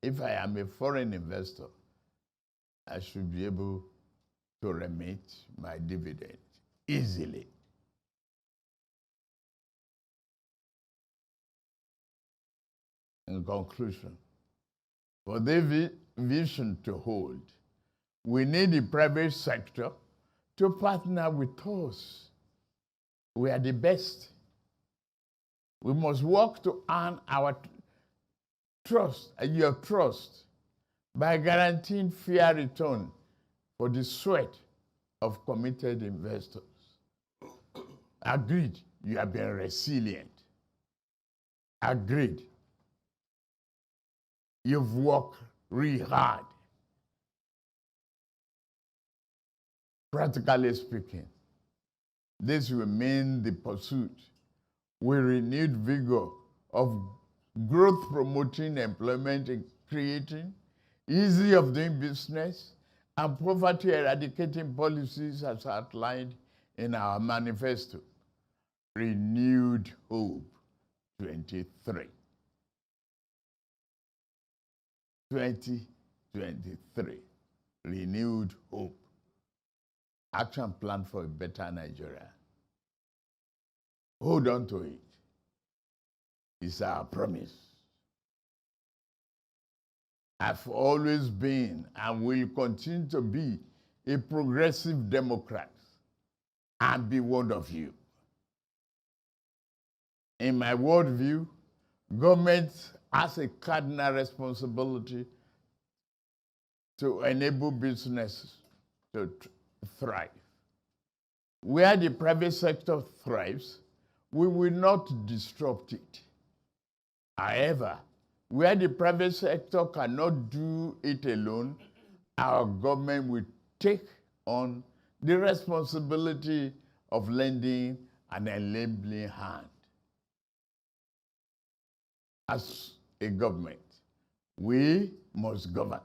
Speaker 4: if I am a foreign investor, I should be able to remit my dividend easily. In conclusion, for the vision to hold, we need the private sector to partner with us. We are the best. We must work to earn our trust, your trust, by guaranteeing fair return for the sweat of committed investors. Agreed, you have been resilient. Agreed, you've worked really hard. Practically speaking, this will mean the pursuit with renewed vigor of growth promoting employment and creating easy of doing business and poverty eradicating policies as outlined in our manifesto, Renewed Hope 23. 2023, Renewed Hope. Action plan for a better Nigeria. Hold on to it. It's our promise. I've always been and will continue to be a progressive Democrat and be one of you. In my worldview, government has a cardinal responsibility to enable business to thrive. Where the private sector thrives, we will not disrupt it. However, where the private sector cannot do it alone, our government will take on the responsibility of lending an enabling hand. As a government, we must govern.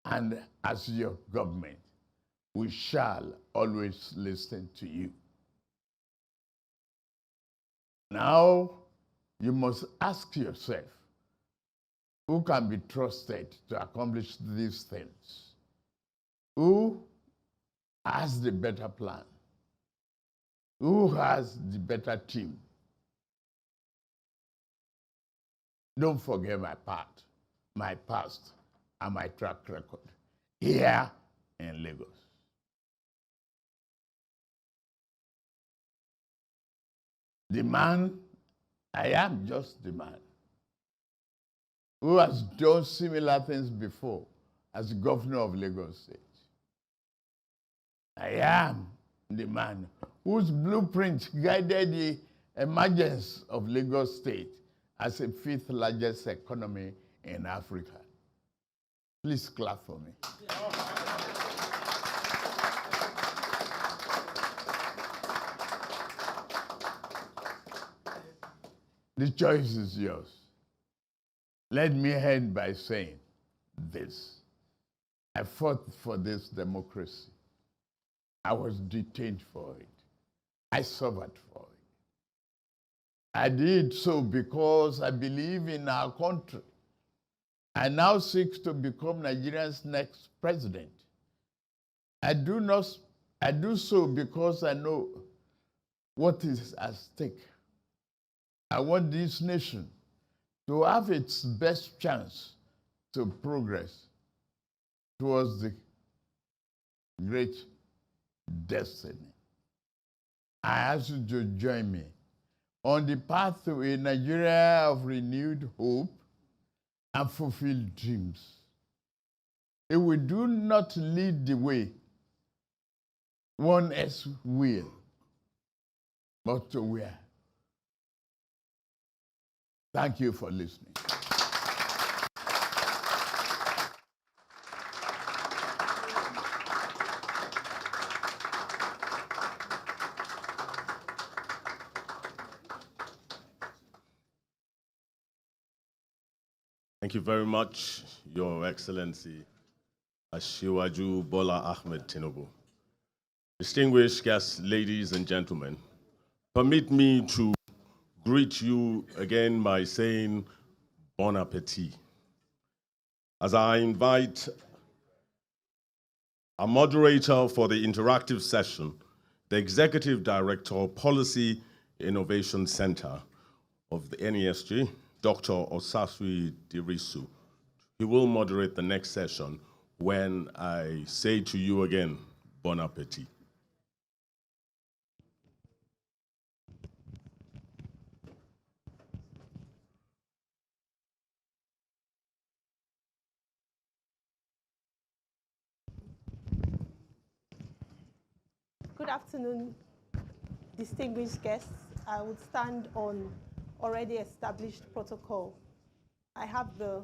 Speaker 4: And as your government, we shall always listen to you. Now, you must ask yourself, who can be trusted to accomplish these things? Who has the better plan? Who has the better team? Don't forget my past, and my track record here in Lagos. The man, I am just the man who has done similar things before as governor of Lagos State. I am the man whose blueprint guided the emergence of Lagos State as the 5th largest economy in Africa. Please clap for me. The choice is yours. Let me end by saying this. I fought for this democracy. I was detained for it. I suffered for it. I did so because I believe in our country. I now seek to become Nigeria's next president. I do so because I know what is at stake. I want this nation to have its best chance to progress towards the great destiny. I ask you to join me on the path to a Nigeria of renewed hope and fulfilled dreams. If we do not lead the way, one else will, but to where? Thank you for listening.
Speaker 1: Thank you very much, Your Excellency, Asiwaju Bola Tinubu. Distinguished guests, ladies and gentlemen, permit me to greet you again by saying bon appetit. As I invite our moderator for the interactive session, the Executive Director, Policy Innovation Center of the NESG, Dr. Osafui Dirisu. He will moderate the next session when I say to you again, bon appetit.
Speaker 5: Good afternoon, distinguished guests. I would stand on already established protocol. I have the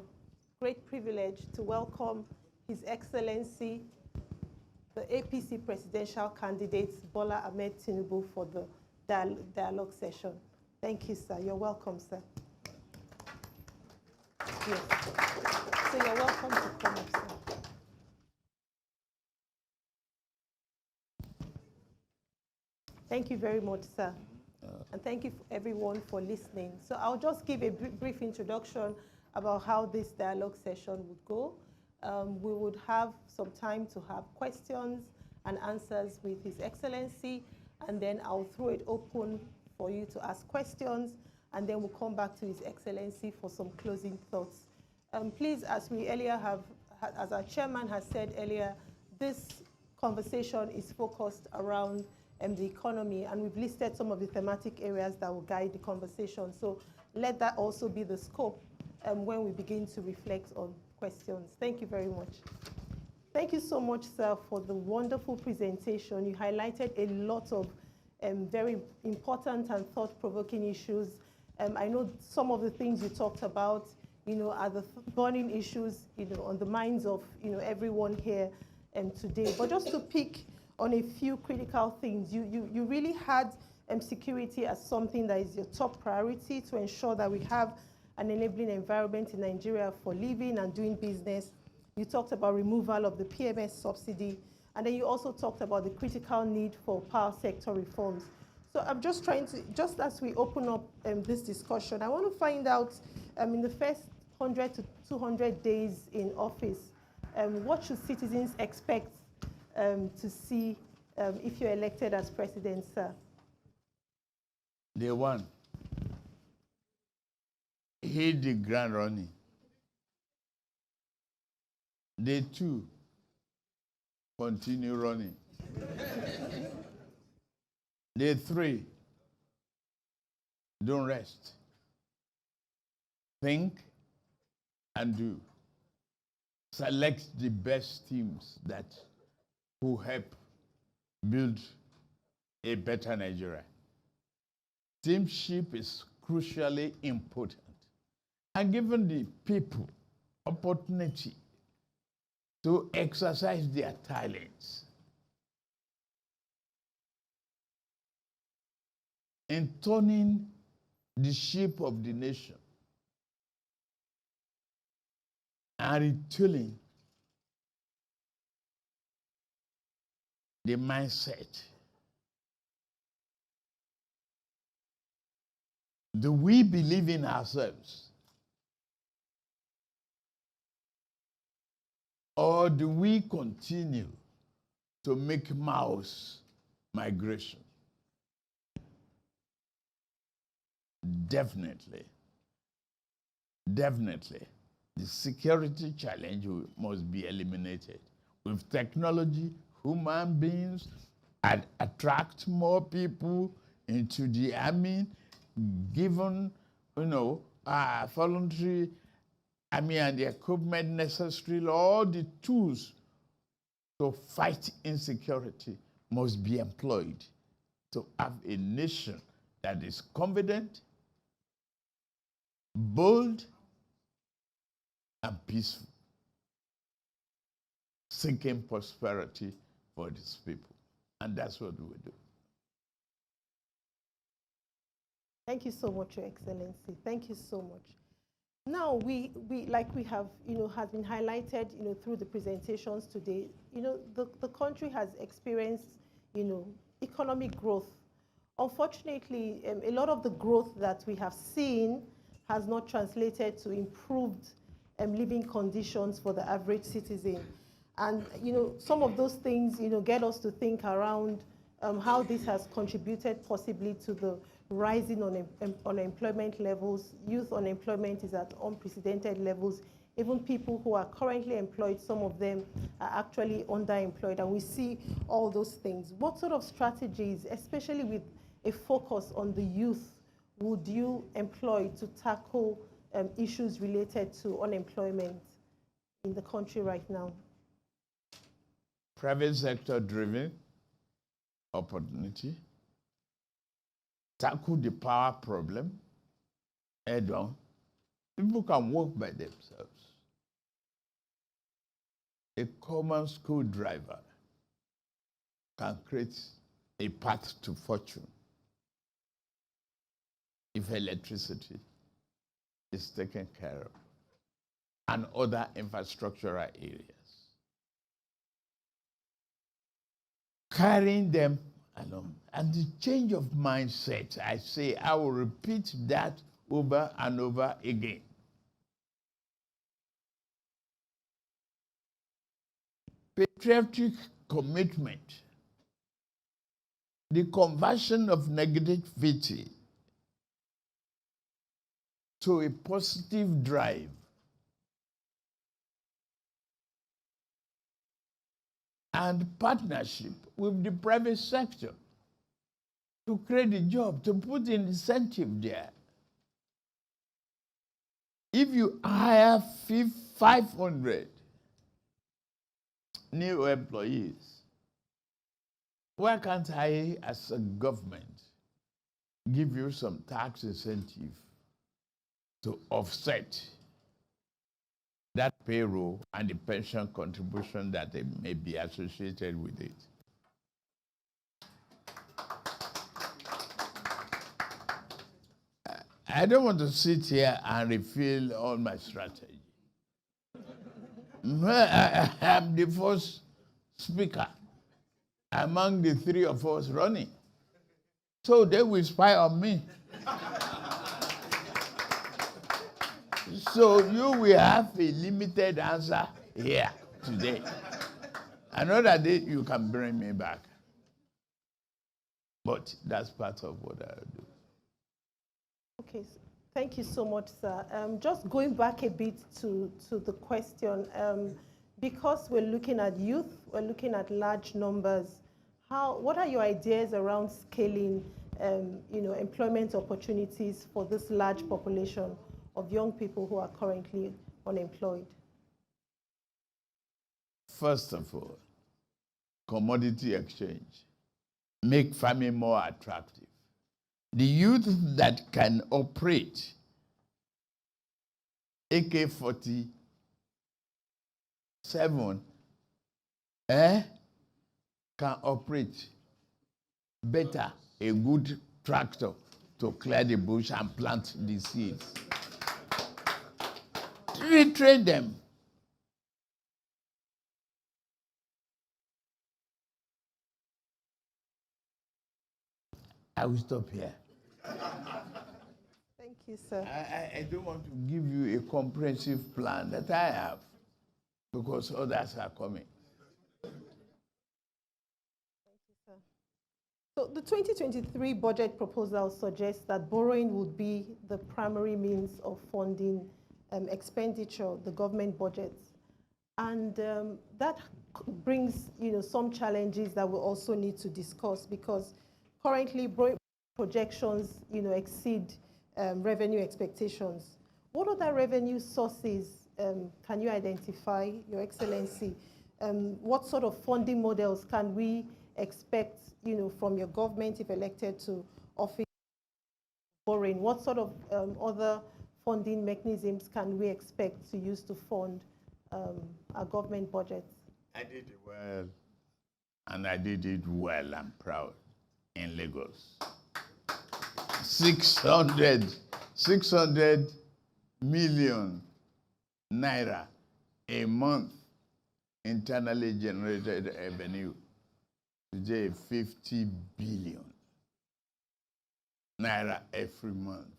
Speaker 5: great privilege to welcome His Excellency, the APC presidential candidate, Bola Ahmed Tinubu, for the dialogue session. Thank you, sir. You're welcome, sir. Yes. So you're welcome to come up, sir. Thank you very much, sir. And thank you everyone for listening. So I'll just give a brief introduction about how this dialogue session would go. We would have some time to have questions and answers with His Excellency, and then I'll throw it open for you to ask questions, and then we'll come back to His Excellency for some closing thoughts. Please, as we earlier as our chairman has said earlier, this conversation is focused around the economy, and we've listed some of the thematic areas that will guide the conversation. So let that also be the scope when we begin to reflect on questions. Thank you very much. Thank you so much, sir, for the wonderful presentation. You highlighted a lot of very important and thought-provoking issues. I know some of the things you talked about, are the burning issues, on the minds of, everyone here today. But just to pick on a few critical things, you really had security as something that is your top priority to ensure that we have an enabling environment in Nigeria for living and doing business. You talked about removal of the PMS subsidy, and then you also talked about the critical need for power sector reforms. So I'm just trying to, just as we open up this discussion, I want to find out in the first 100 to 200 days in office, what should citizens expect to see if you're elected as president, sir?
Speaker 4: Day one, hit the ground running. Day two, continue running. Day three, don't rest. Think and do. Select the best teams that will help build a better Nigeria. Teamship is crucially important. And giving the people opportunity to exercise their talents in turning the ship of the nation and retooling the mindset. Do we believe in ourselves? Or do we continue to make mass migration? Definitely. Definitely. The security challenge must be eliminated. With technology, human beings attract more people into the army, given, voluntary army and the equipment necessary, all the tools to fight insecurity must be employed to have a nation that is confident, bold, and peaceful, seeking prosperity for these people. And that's what we do.
Speaker 5: Thank you so much, Your Excellency. Thank you so much. Now, we like we have, has been highlighted, through the presentations today, the country has experienced, economic growth. Unfortunately, a lot of the growth that we have seen has not translated to improved living conditions for the average citizen. And, some of those things, get us to think around how this has contributed possibly to the rising unemployment levels. Youth unemployment is at unprecedented levels. Even people who are currently employed, some of them are actually underemployed, and we see all those things. What sort of strategies, especially with a focus on the youth, would you employ to tackle issues related to unemployment in the country right now?
Speaker 4: Private sector driven opportunity, tackle the power problem head on. People can work by themselves. A common school driver can create a path to fortune if electricity is taken care of and other infrastructural areas. Carrying them along. And the change of mindset, I will repeat that over and over again. Patriotic commitment, the conversion of negativity to a positive drive, and partnership with the private sector to create a job, to put an incentive there. If you hire 500 new employees, why can't I, as a government, give you some tax incentive to offset that payroll and the pension contribution that may be associated with it? I don't want to sit here and reveal all my strategy. I am the first speaker among the three of us running. So they will spy on me. So you will have a limited answer here today. Another day you can bring me back. But that's part of what I do.
Speaker 5: Okay, thank you so much, sir. Just going back a bit to the question, because we're looking at youth, we're looking at large numbers, what are your ideas around scaling employment opportunities for this large population of young people who are currently unemployed?
Speaker 4: First of all, commodity exchange. Make farming more attractive. The youth that can operate AK-47 can operate better a good tractor to clear the bush and plant the seeds. Retrain them. I will stop here.
Speaker 5: Thank you, sir.
Speaker 4: I don't want to give you a comprehensive plan that I have because others are coming.
Speaker 5: So the 2023 budget proposal suggests that borrowing would be the primary means of funding expenditure, the government budgets. And that brings some challenges that we also need to discuss, because currently projections exceed revenue expectations. What other revenue sources can you identify, Your Excellency? What sort of funding models can we expect from your government if elected to office borrowing? What sort of other funding mechanisms can we expect to use to fund our government budgets?
Speaker 4: I did it well, and I did it well, I'm proud, in Lagos. 600 million naira a month internally generated revenue. Today, 50 billion naira every month.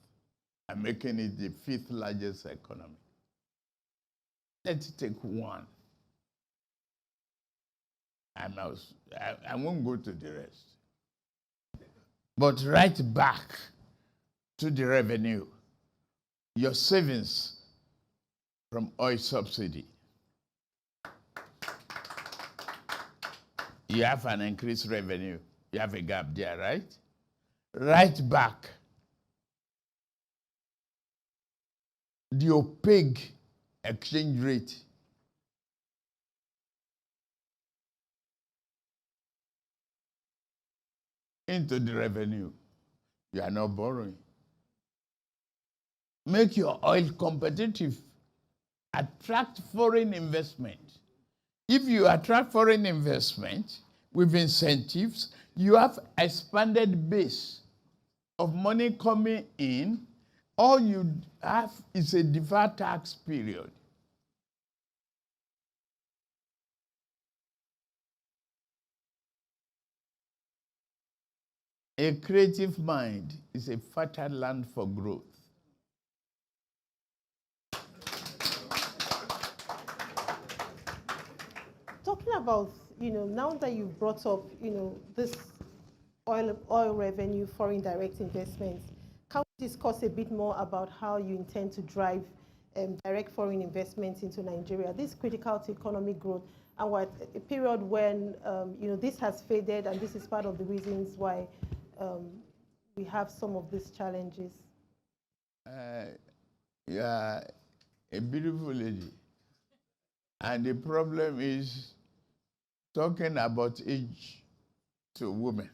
Speaker 4: I'm making it the 5th largest economy. Let's take one. I won't go to the rest. But right back to the revenue, your savings from oil subsidy. You have an increased revenue. You have a gap there, right? Right back. The opaque exchange rate. Into the revenue. You are not borrowing. Make your oil competitive. Attract foreign investment. If you attract foreign investment with incentives, you have expanded base of money coming in. All you have is a deferred tax period. A creative mind is a fertile land for growth.
Speaker 5: Talking about, now that you've brought up, this oil revenue, foreign direct investments, can we discuss a bit more about how you intend to drive direct foreign investments into Nigeria? This is critical to economic growth, and we're at a period when, this has faded, and this is part of the reasons why we have some of these challenges.
Speaker 4: You are a beautiful lady. And the problem is talking about age to women.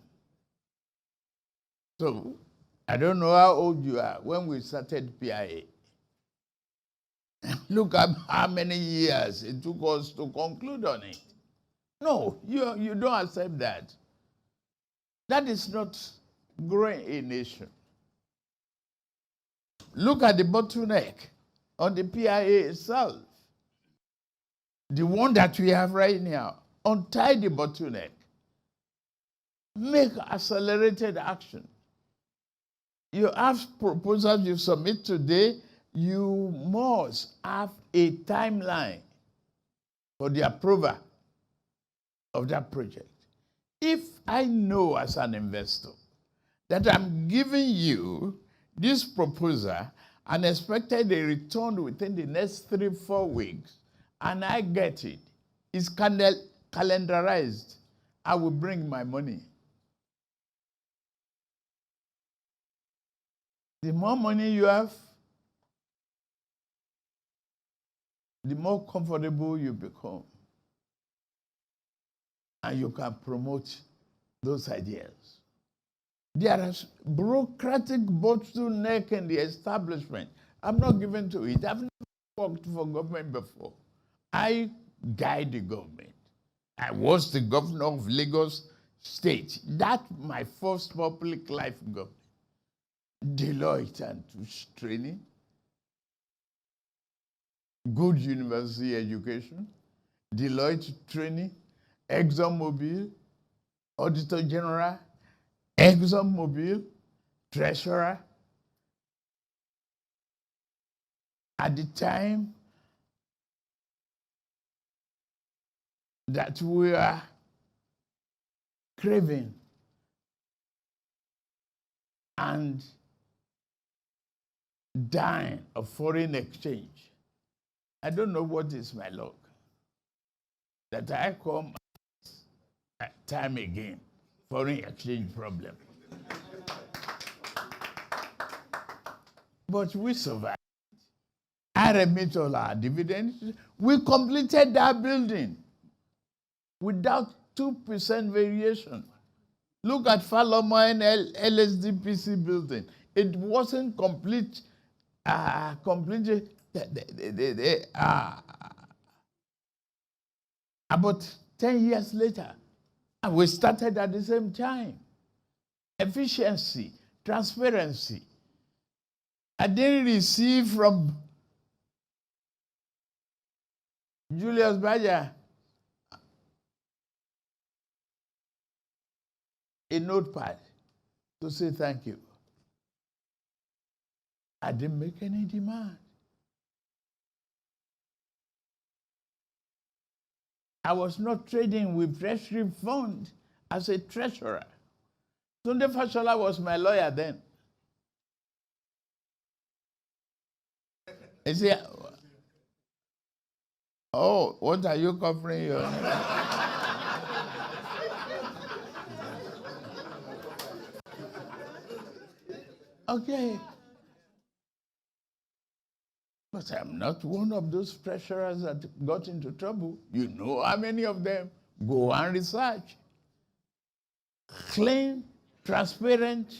Speaker 4: So I don't know how old you are when we started PIA. Look at how many years it took us to conclude on it. No, you don't accept that. That is not growing a nation. Look at the bottleneck on the PIA itself. The one that we have right now. Untie the bottleneck. Make accelerated action. You have proposals you submit today, you must have a timeline for the approval of that project. If I know as an investor that I'm giving you this proposal and expected a return within the next 3-4 weeks, and I get it. It's calendarized. I will bring my money. The more money you have, the more comfortable you become. And you can promote those ideas. There is bureaucratic bottleneck in the establishment. I'm not given to it. I've never worked for government before. I guide the government. I was the governor of Lagos State. That's my first public life government. Deloitte and training, good university education, Deloitte training, ExxonMobil, Auditor General, ExxonMobil, Treasurer. At the time that we are craving and dying of foreign exchange, I don't know what is my luck, that I come time again, foreign exchange problem. But we survived. I remit all our dividends. We completed that building without 2% variation. Look at Falomoin LSDPC building. It wasn't complete, completed about 10 years later. And we started at the same time. Efficiency, transparency. I didn't receive from Julius Baja a notepad to say thank you. I didn't make any demand. I was not trading with treasury fund as a treasurer. Tunde Fashola was my lawyer then. He said, oh, what are you covering your Okay. But I'm not one of those treasurers that got into trouble. You know how many of them go and research. Clean, transparent,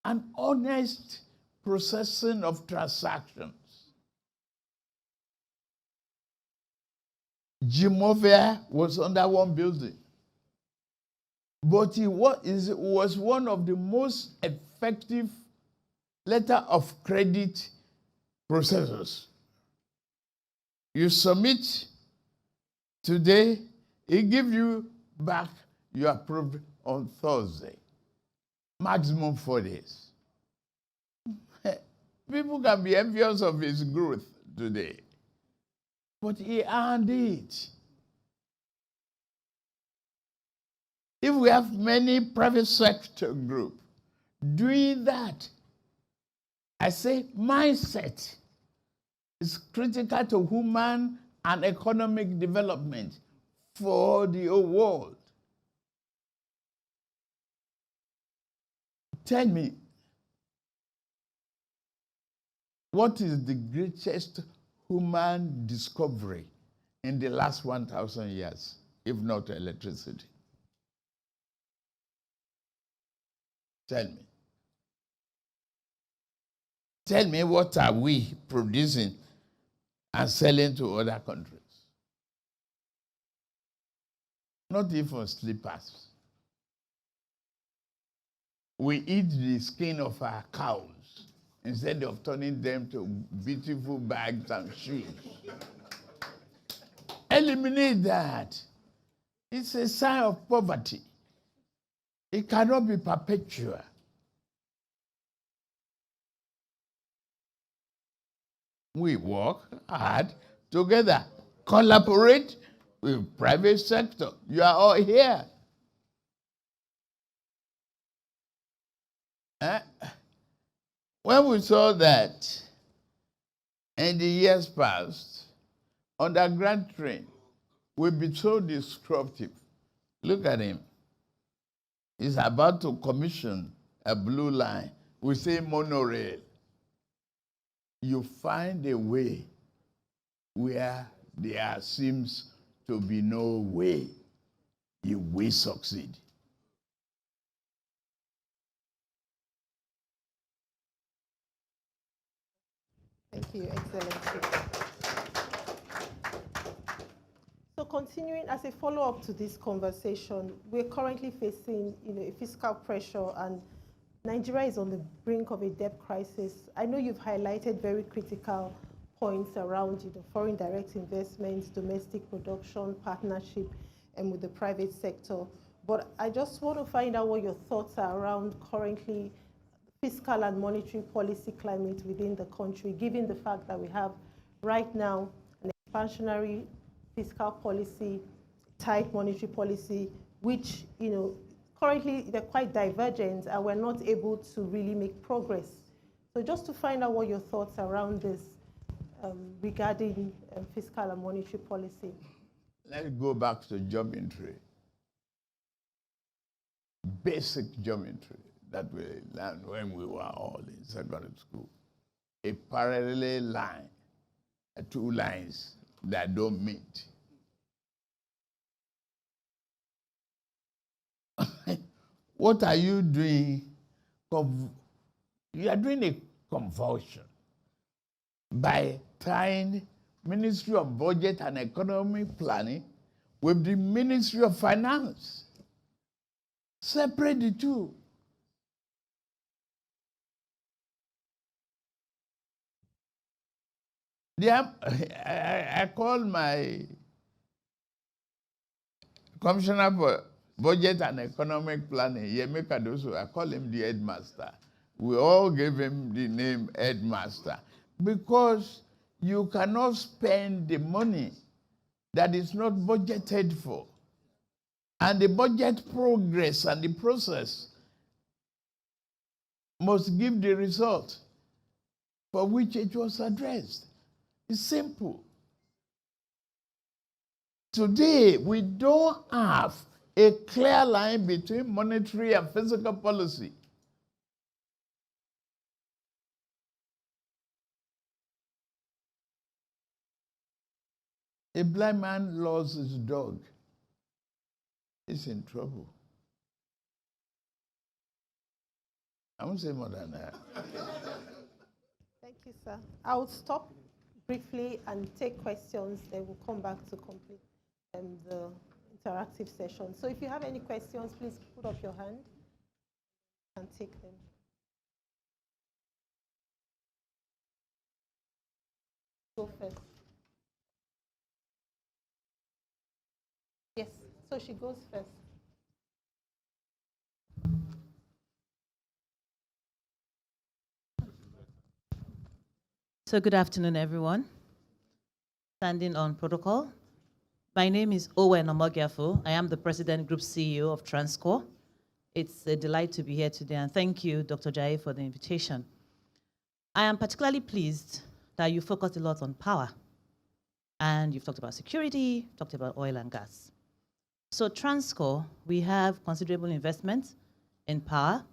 Speaker 4: and honest processing of transactions. Jimovia was under one building. But he was one of the most effective letter of credit processors. You submit today, he gives you back, you approve on Thursday. Maximum 4 days. People can be envious of his growth today. But he earned it. If we have many private sector groups doing that, I say mindset is critical to human and economic development for the whole world. Tell me, what is the greatest human discovery in the last 1,000 years, if not electricity? Tell me. Tell me, what are we producing and selling to other countries? Not even slippers. We eat the skin of our cows instead of turning them to beautiful bags and shoes. Eliminate that. It's a sign of poverty. It cannot be perpetual. We work hard together, collaborate with private sector. You are all here. When we saw that in the years past, underground train will be so disruptive. Look at him. He's about to commission a blue line. We say monorail. You find a way where there seems to be no way. You will succeed.
Speaker 5: Thank you, Excellency. So continuing as a follow-up to this conversation, we're currently facing a fiscal pressure, and Nigeria is on the brink of a debt crisis. I know you've highlighted very critical points around foreign direct investments, domestic production, partnership, and with the private sector. But I just want to find out what your thoughts are around currently fiscal and monetary policy climate within the country, given the fact that we have right now an expansionary fiscal policy, tight monetary policy, which currently they're quite divergent, and we're not able to really make progress. So just to find out what your thoughts around this regarding fiscal and monetary policy.
Speaker 4: Let's go back to geometry. Basic geometry that we learned when we were all in secondary school. A parallel line, two lines that don't meet. What are you doing? You are doing a convulsion by tying Ministry of Budget and Economic Planning with the Ministry of Finance. Separate the two. I called my Commissioner for Budget and Economic Planning, Yemi Kadoso. I call him the headmaster. We all gave him the name headmaster because you cannot spend the money that is not budgeted for. And the budget progress and the process must give the result for which it was addressed. It's simple. Today, we don't have a clear line between monetary and fiscal policy. A blind man lost his dog. He's in trouble. I won't say more than that.
Speaker 5: Thank you, sir. I'll stop briefly and take questions, then we'll come back to complete the interactive session. So if you have any questions, please put up your hand and take them. Go first. Yes, so she goes first.
Speaker 6: So good afternoon, everyone. Standing on protocol. My name is Owen Omogiafo. I am the President Group CEO of Transcorp. It's a delight to be here today, and thank you, Dr. Jai, for the invitation. I am particularly pleased that you focused a lot on power, and you've talked about security, talked about oil and gas. So Transcorp, we have considerable investment in power,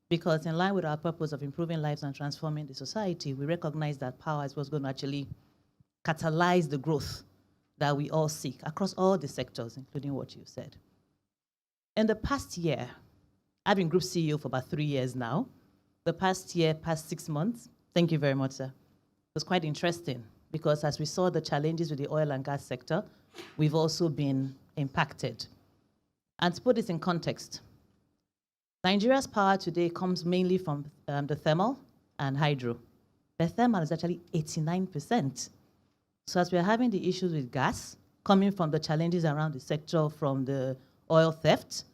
Speaker 6: because in line with our purpose of improving lives and transforming the society, we recognize that power is what's going to actually catalyze the growth that we all seek across all the sectors, including what you said. In the past year, I've been Group CEO for about 3 years now. The past 6 months, thank you very much, sir. It was quite interesting because as we saw the challenges with the oil and gas sector, we've also been impacted. And to put this in context, Nigeria's power today comes mainly from the thermal and hydro. The thermal is actually 89%. So as we're having the issues with gas, coming from the challenges around the sector, from the oil theft,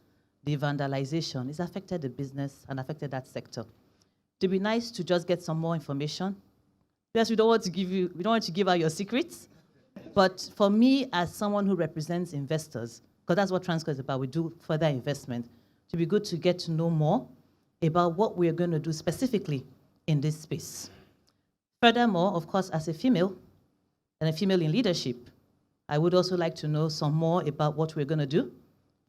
Speaker 6: the vandalization, it's affected the business and affected that sector. It'd be nice to just get some more information. Yes, we don't want to give out your secrets, but for me, as someone who represents investors, because that's what Transcorp is about, we do further investment, it'd be good to get to know more about what we are going to do specifically in this space. Furthermore, of course, as a female and a female in leadership, I would also like to know some more about what we're going to do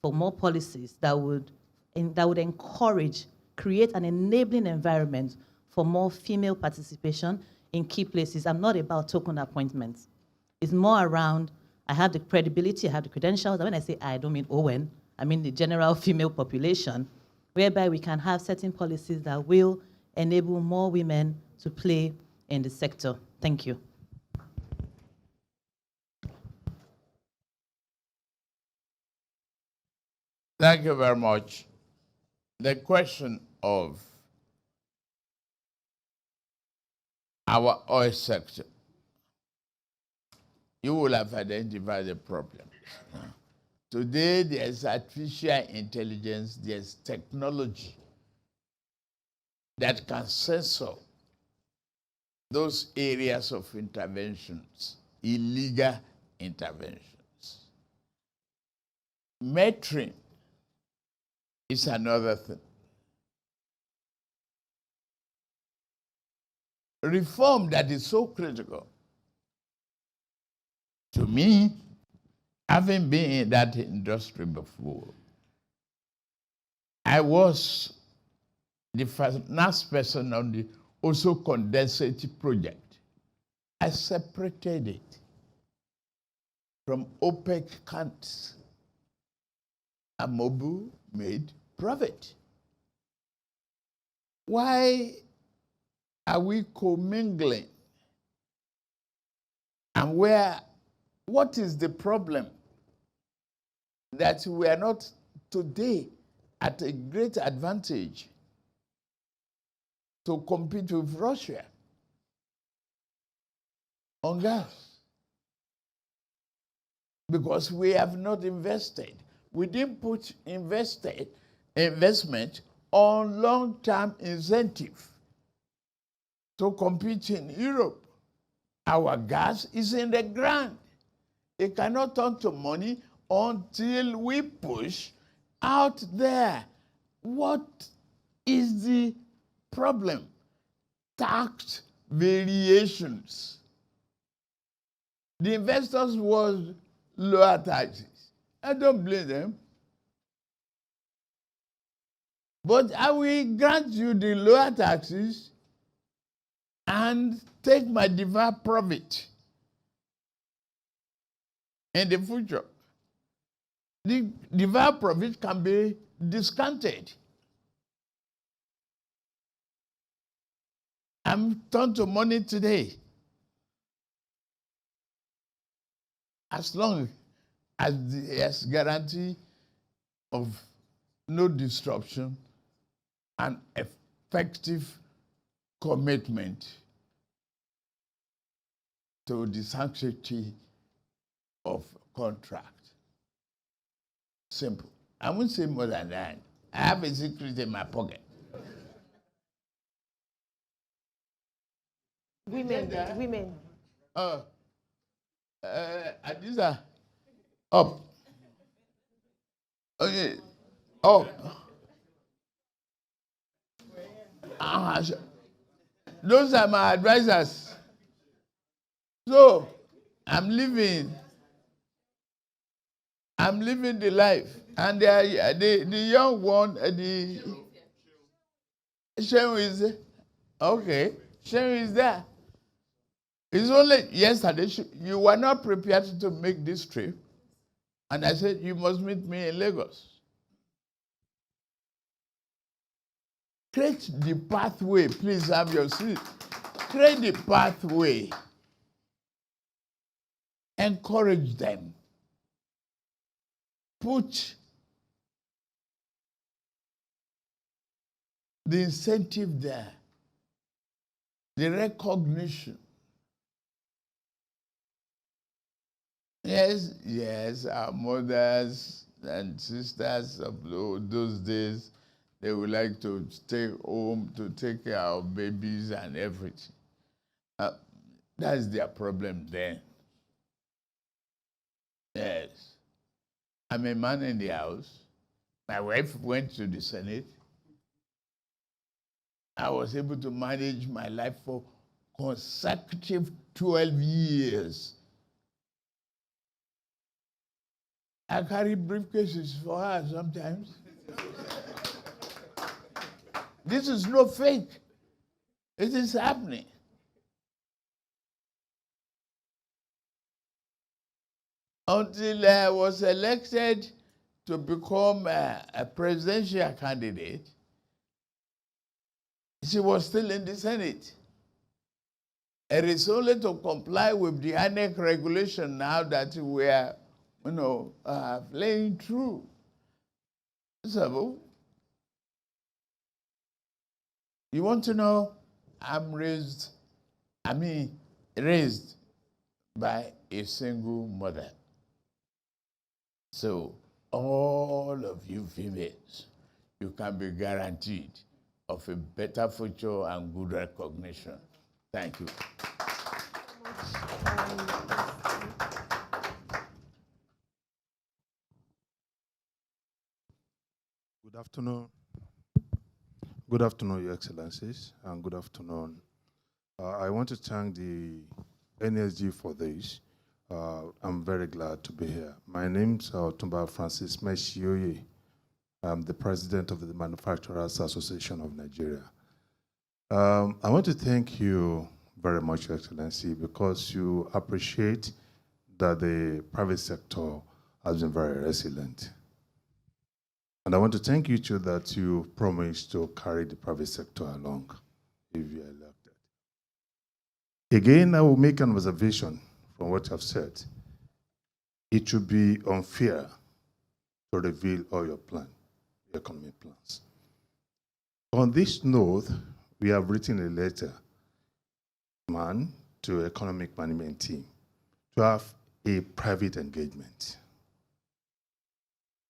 Speaker 6: for more policies that would encourage, create an enabling environment for more female participation in key places. I'm not about token appointments. It's more around, I have the credibility, I have the credentials. And when I say I don't mean Owen, I mean the general female population, whereby we can have certain policies that will enable more women to play in the sector. Thank you.
Speaker 4: Thank you very much. The question of our oil sector, you will have identified the problems. Today, there's artificial intelligence, there's technology that can censor those areas of interventions, illegal interventions. Metering is another thing. Reform that is so critical. To me, having been in that industry before, I was the first person on the also condensate project. I separated it from OPEC countries. Amobu made profit. Why are we commingling? And what is the problem? That we are not today at a great advantage to compete with Russia on gas. Because we have not invested. We didn't put investment on long-term incentive to compete in Europe. Our gas is in the ground. It cannot turn to money until we push out there. What is the problem? Tax variations. The investors want lower taxes. I don't blame them. But I will grant you the lower taxes and take my deferred profit in the future. The deferred profit can be discounted. I'm turned to money today. As long as there's guarantee of no disruption and effective commitment to the sanctity of contract. Simple. I won't say more than that. I have a secret in my pocket.
Speaker 5: Women.
Speaker 4: Adisa, up. Okay, up. Those are my advisors. So, I'm living the life. And the young one, the Shem is there. Okay, Shem is there. It's only yesterday, you were not prepared to make this trip. And I said, you must meet me in Lagos. Create the pathway. Please have your seat. Create the pathway. Encourage them. Put the incentive there. The recognition. Yes, our mothers and sisters of those days, they would like to stay home to take care of babies and everything. That's their problem then. Yes. I'm a man in the house. My wife went to the Senate. I was able to manage my life for consecutive 12 years. I carry briefcases for her sometimes. This is no fake. It is happening. Until I was elected to become a presidential candidate, she was still in the Senate. It is only to comply with the ANEC regulation now that we are, playing through. So, you want to know, I'm raised by a single mother. So, all of you females, you can be guaranteed of a better future and good recognition. Thank you.
Speaker 7: Good afternoon. Good afternoon, Your Excellencies, and good afternoon. I want to thank the NSG for this. I'm very glad to be here. My name is Otumba Francis Meshioye. I'm the president of the Manufacturers Association of Nigeria. I want to thank you very much, Your Excellency, because you appreciate that the private sector has been very resilient. And I want to thank you too that you promised to carry the private sector along if you are elected. Again, I will make an observation from what I've said. It would be unfair to reveal all your economic plans. On this note, we have written a letter to economic management team to have a private engagement.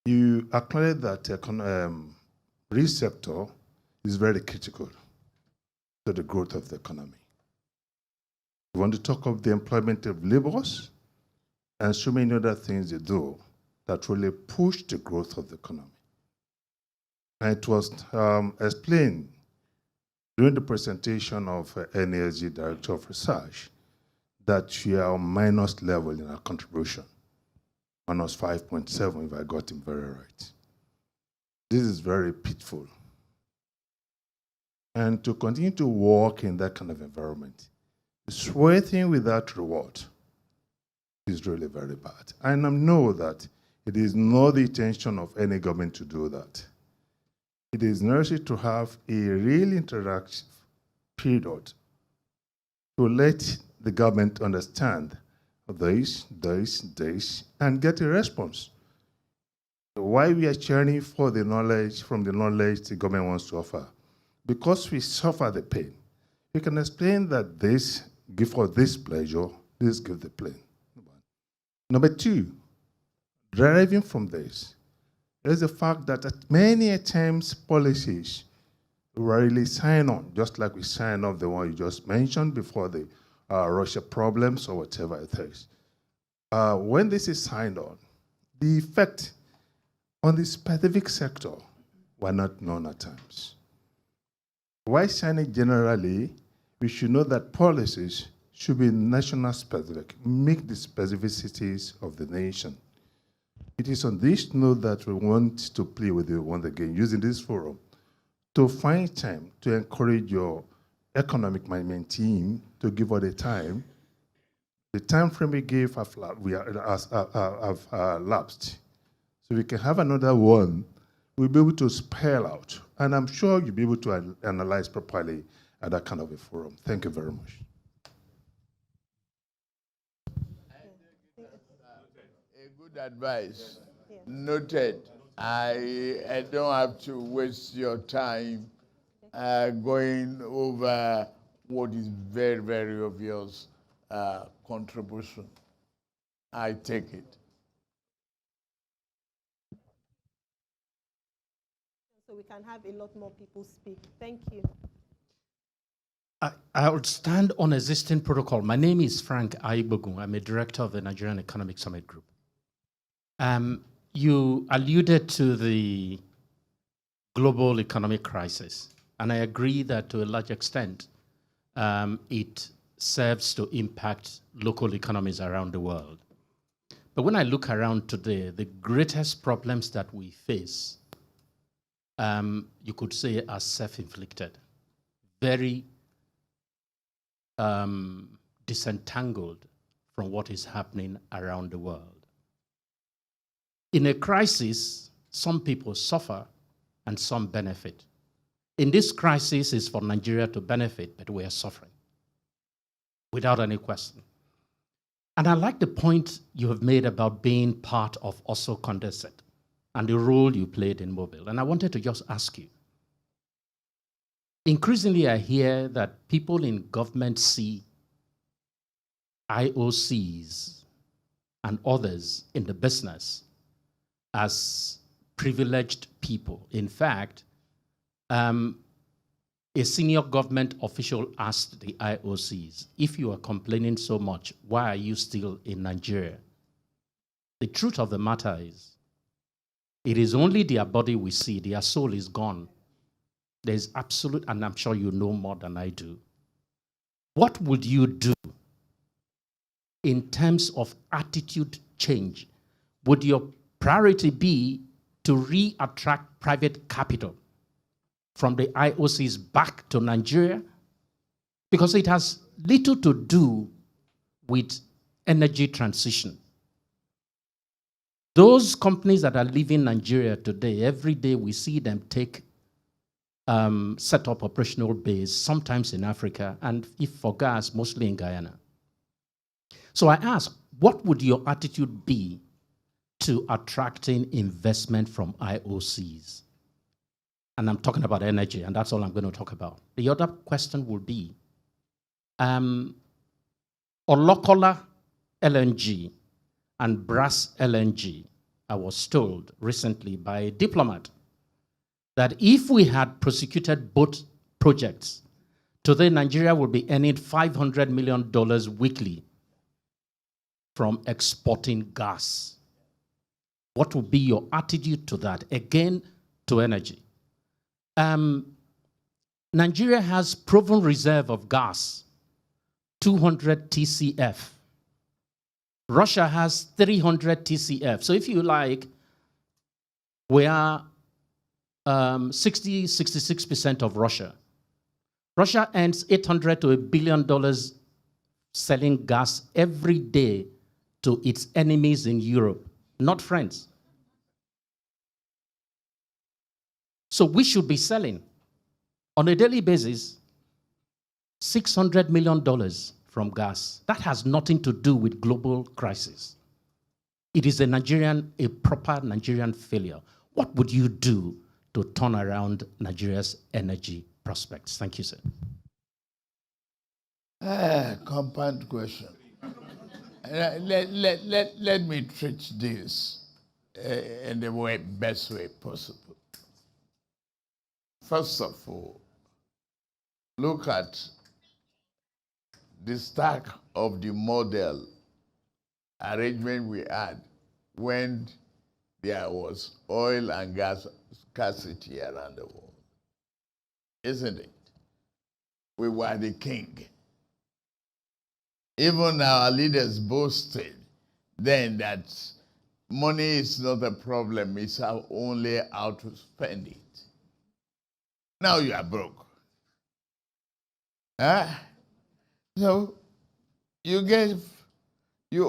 Speaker 7: You acknowledge that the real sector is very critical to the growth of the economy. We want to talk of the employment of laborers and so many other things they do that really push the growth of the economy. And it was explained during the presentation of NSG Director of Research that we are on minus level in our contribution. Minus 5.7 if I got him very right. This is very pitiful. And to continue to work in that kind of environment, sweating without reward is really very bad. And I know that it is not the intention of any government to do that. It is necessary to have a real interactive period to let the government understand this, and get a response. Why we are cheering for the knowledge, from the knowledge the government wants to offer? Because we suffer the pain. We can explain that this give for this pleasure, this give the pain. Number two, deriving from this, is the fact that at many times policies rarely sign on, just like we sign off the one you just mentioned before the Russia problems or whatever it is. When this is signed on, the effect on the specific sector were not known at times. Why sign it generally? We should know that policies should be national specific, make the specificities of the nation. It is on this note that we want to play with you once again, using this forum, to find time to encourage your economic management team to give all the time. The time frame we gave have lapsed. So we can have another one. We'll be able to spell out. And I'm sure you'll be able to analyze properly at that kind of a forum. Thank you very much.
Speaker 4: A good advice. Noted. I don't have to waste your time going over what is very, very obvious contribution. I take it.
Speaker 5: So we can have a lot more people speak. Thank you.
Speaker 8: I would stand on existing protocol. My name is Frank Aibogun. I'm a director of the Nigerian Economic Summit Group. You alluded to the global economic crisis And I agree that to a large extent, it serves to impact local economies around the world. But when I look around today, the greatest problems that we face, you could say, are self-inflicted, very disentangled from what is happening around the world. In a crisis, some people suffer and some benefit. In this crisis, it's for Nigeria to benefit, but we are suffering, without any question. And I like the point you have made about being part of also Condorcet and the role you played in Mobile. And I wanted to just ask you, increasingly I hear that people in government see IOCs and others in the business as privileged people. In fact, a senior government official asked the IOCs, if you are complaining so much, why are you still in Nigeria? The truth of the matter is, it is only their body we see, their soul is gone. There's absolute, and I'm sure you know more than I do. What would you do in terms of attitude change? Would your priority be to re-attract private capital from the IOCs back to Nigeria? Because it has little to do with energy transition. Those companies that are leaving Nigeria today, every day we see them set up operational base, sometimes in Africa, and if for gas, mostly in Guyana. So I ask, what would your attitude be to attracting investment from IOCs? And I'm talking about energy, and that's all I'm going to talk about. The other question would be, Olokola LNG and Brass LNG, I was told recently by a diplomat that if we had prosecuted both projects, today Nigeria would be earning $500 million weekly from exporting gas. What would be your attitude to that? Again, to energy. Nigeria has proven reserve of gas, 200 TCF. Russia has 300 TCF. So if you like, we are 66% of Russia. Russia earns $800 to $1 billion selling gas every day to its enemies in Europe, not friends. So we should be selling on a daily basis $600 million from gas. That has nothing to do with global crisis. It is a proper Nigerian failure. What would you do to turn around Nigeria's energy prospects? Thank you, sir.
Speaker 4: Compound question. Let me treat this in the best way possible. First of all, look at the stack of the model arrangement we had when there was oil and gas scarcity around the world. Isn't it? We were the king. Even our leaders boasted then that money is not a problem, it's only how to spend it. Now you are broke. So you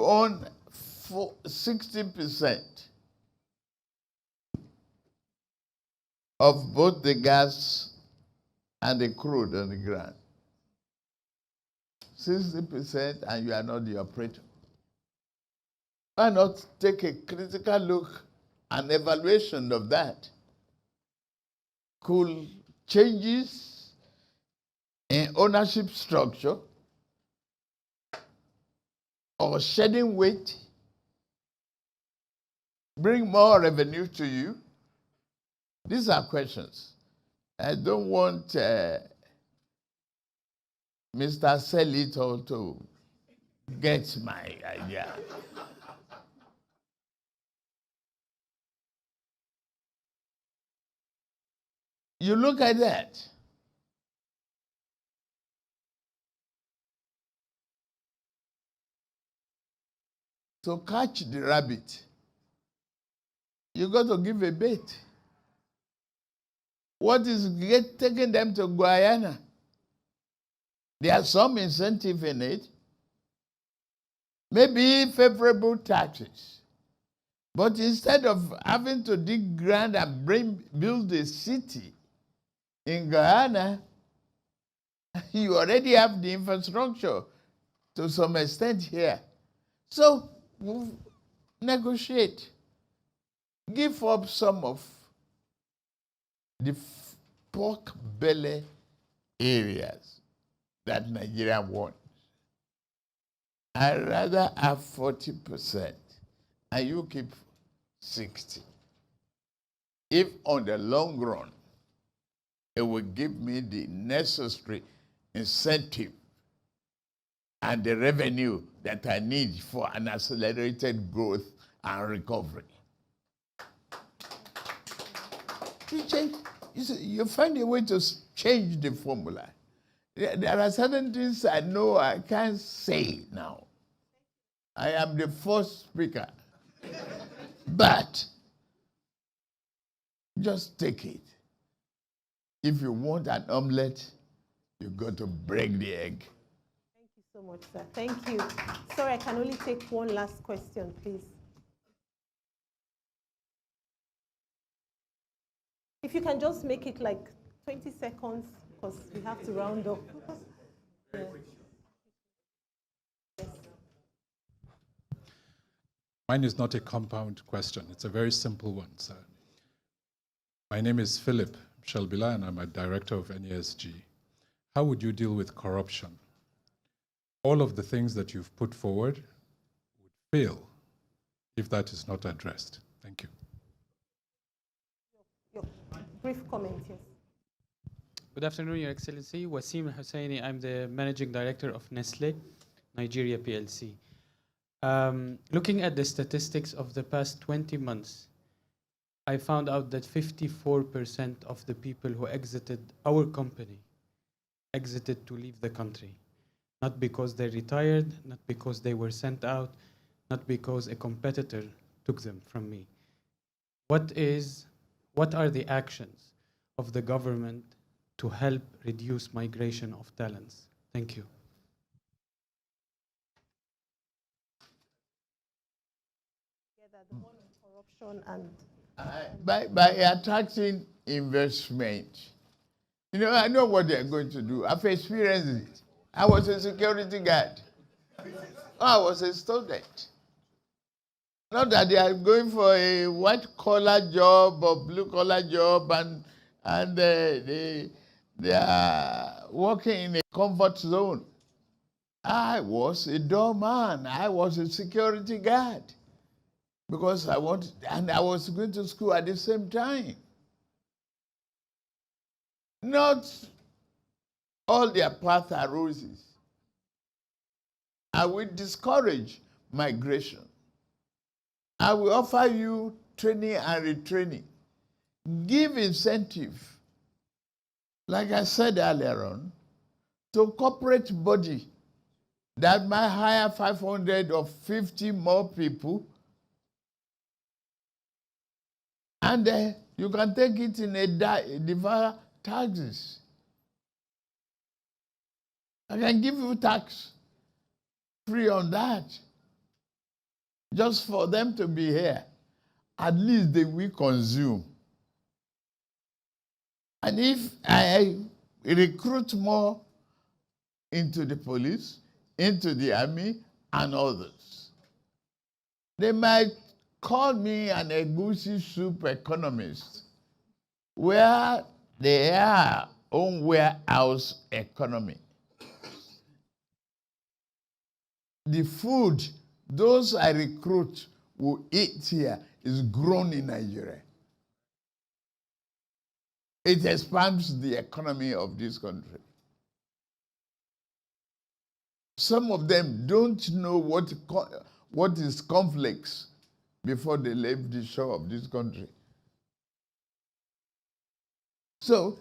Speaker 4: own 60% of both the gas and the crude on the ground. 60%, and you are not the operator. Why not take a critical look and evaluation of that? Could changes in ownership structure or shedding weight bring more revenue to you? These are questions. I don't want Mr. Selito to get my idea. You look at that. to catch the rabbit, you got to give a bait. What is taking them to Guyana? There's some incentive in it. Maybe favorable taxes. But instead of having to dig ground and build a city in Guyana, you already have the infrastructure to some extent here. So negotiate. Give up some of the pork belly areas that Nigeria wants. I'd rather have 40% and you keep 60. If on the long run, it will give me the necessary incentive and the revenue that I need for an accelerated growth and recovery. You find a way to change the formula. There are certain things I know I can't say now. I am the first speaker. But just take it. If you want an omelette, you've got to break the egg.
Speaker 5: Thank you so much, sir. Thank you. Sorry, I can only take one last question, please. If you can just make it like 20 seconds, because we have to round up. Yeah. Yes.
Speaker 9: Mine is not a compound question. It's a very simple one, sir. My name is Philip Shelbila, and I'm a director of NESG. How would you deal with corruption? All of the things that you've put forward would fail if that is not addressed. Thank you.
Speaker 5: Your brief comment, yes.
Speaker 10: Good afternoon, Your Excellency. Wasim Hussaini, I'm the Managing Director of Nestle, Nigeria PLC. Looking at the statistics of the past 20 months, I found out that 54% of the people who exited our company exited to leave the country. Not because they retired, not because they were sent out, not because a competitor took them from me. What are the actions of the government to help reduce migration of talents? Thank you.
Speaker 5: The one on corruption and
Speaker 4: by attracting investment. You know, I know what they're going to do. I've experienced it. I was a security guard. I was a student. Not that they are going for a white-collar job or blue-collar job and they are working in a comfort zone. I was a doorman. I was a security guard because I was going to school at the same time. Not all their paths are roses. I will discourage migration. I will offer you training and retraining. Give incentive, like I said earlier on, to corporate body that might hire 500 or 50 more people, and you can take it in a defer taxes. I can give you tax free on that, just for them to be here. At least they will consume. And if I recruit more into the police, into the army, and others, they might call me an egusi soup economist, where they are own warehouse economy. The food those I recruit will eat here is grown in Nigeria. It expands the economy of this country. Some of them don't know what is conflicts before they leave the shore of this country. So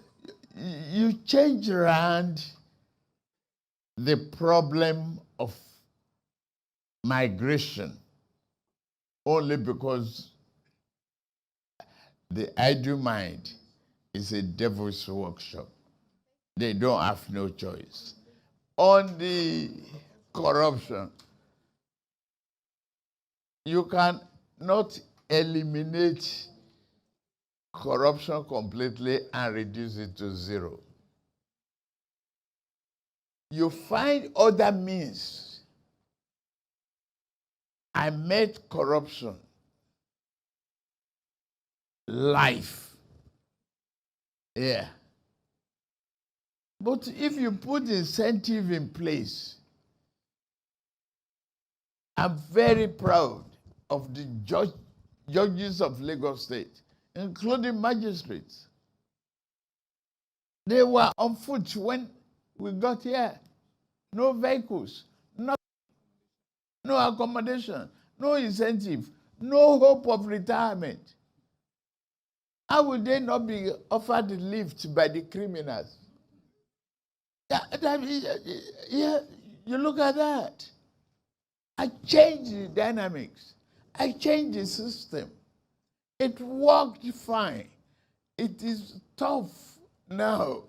Speaker 4: you change around the problem of migration only because the idle mind is a devil's workshop. They don't have no choice. On the corruption, you can not eliminate corruption completely and reduce it to zero. You find other means. I made corruption life. Yeah. But if you put incentive in place, I'm very proud of the judges of Lagos State, including magistrates. They were on foot when we got here. No vehicles, no accommodation, no incentive, no hope of retirement. How would they not be offered lift by the criminals? Yeah, you look at that. I changed the dynamics. I changed the system. It worked fine. It is tough now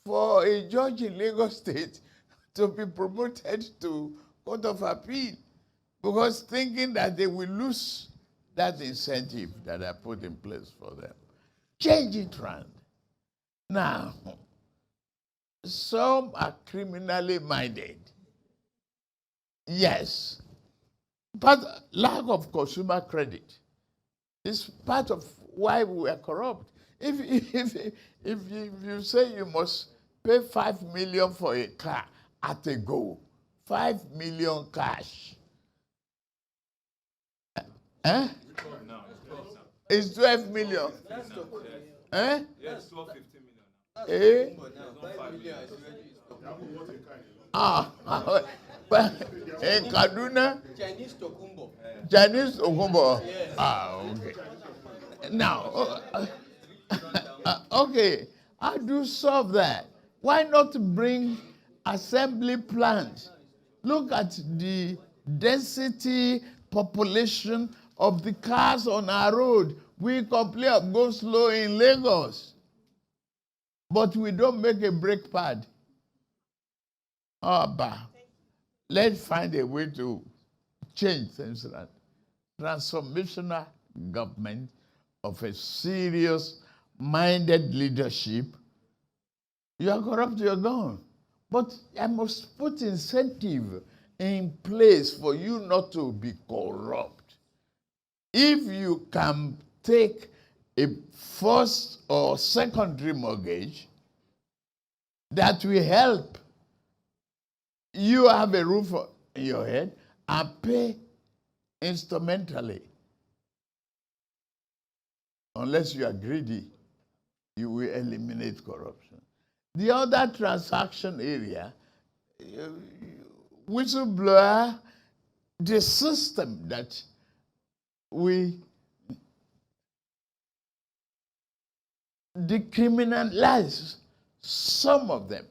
Speaker 4: for a judge in Lagos State to be promoted to Court of Appeal because thinking that they will lose that incentive that I put in place for them. Change it round. Now, some are criminally minded. Yes. But lack of consumer credit is part of why we are corrupt. If you say you must pay 5 million for a car at a go, 5 million cash. Eh? It's 12 million. Eh?
Speaker 11: Yes, 12, 15 million.
Speaker 4: Eh? But in Kaduna, Chinese Tokumbo. Okay. Now, okay, how do you solve that? Why not bring assembly plants? Look at the density population of the cars on our road. We complain of go slow in Lagos, but we don't make a brake pad. Let's find a way to change things around. Transformational government of a serious-minded leadership. You are corrupt, you're gone. But I must put incentive in place for you not to be corrupt. If you can take a first or secondary mortgage, that will help you have a roof in your head and pay instrumentally. Unless you are greedy, you will eliminate corruption. The other transaction area, whistleblower, the system that we decriminalize some of them.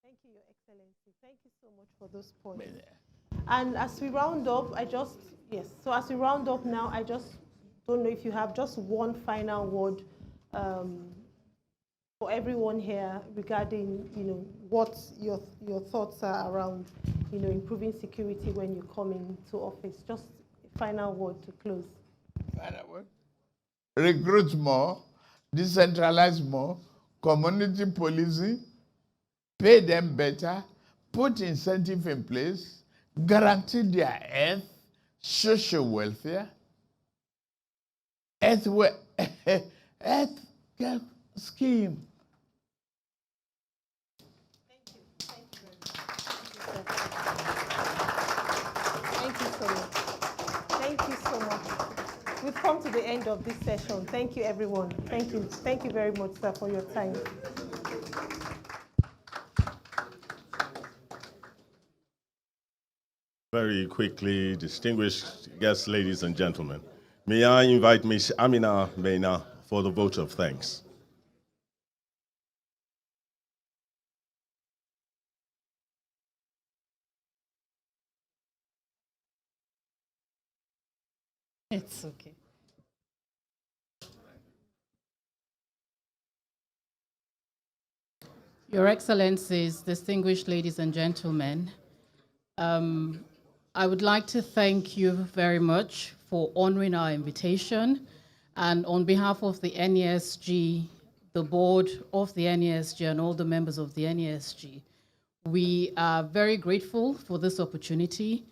Speaker 5: Thank you, Your Excellency. Thank you so much for those points. And as we round up, so as we round up now, I just don't know if you have just one final word for everyone here regarding, what your thoughts are around, improving security when you come into office. Just a final word to close.
Speaker 4: Final word? Recruit more, decentralize more, community policing, pay them better, put incentive in place, guarantee their health, social welfare, health care scheme.
Speaker 5: Thank you. Thank you very much. Thank you so much. Thank you so much. We've come to the end of this session. Thank you, everyone. Thank you. Thank you very much, sir, for your time.
Speaker 1: Very quickly, distinguished guests, ladies and gentlemen, may I invite Ms. Amina Mena for the vote of thanks.
Speaker 12: It's okay. Your Excellencies, distinguished ladies and gentlemen, I would like to thank you very much for honoring our invitation. And on behalf of the NESG, the board of the NESG, and all the members of the NESG, we are very grateful for this opportunity.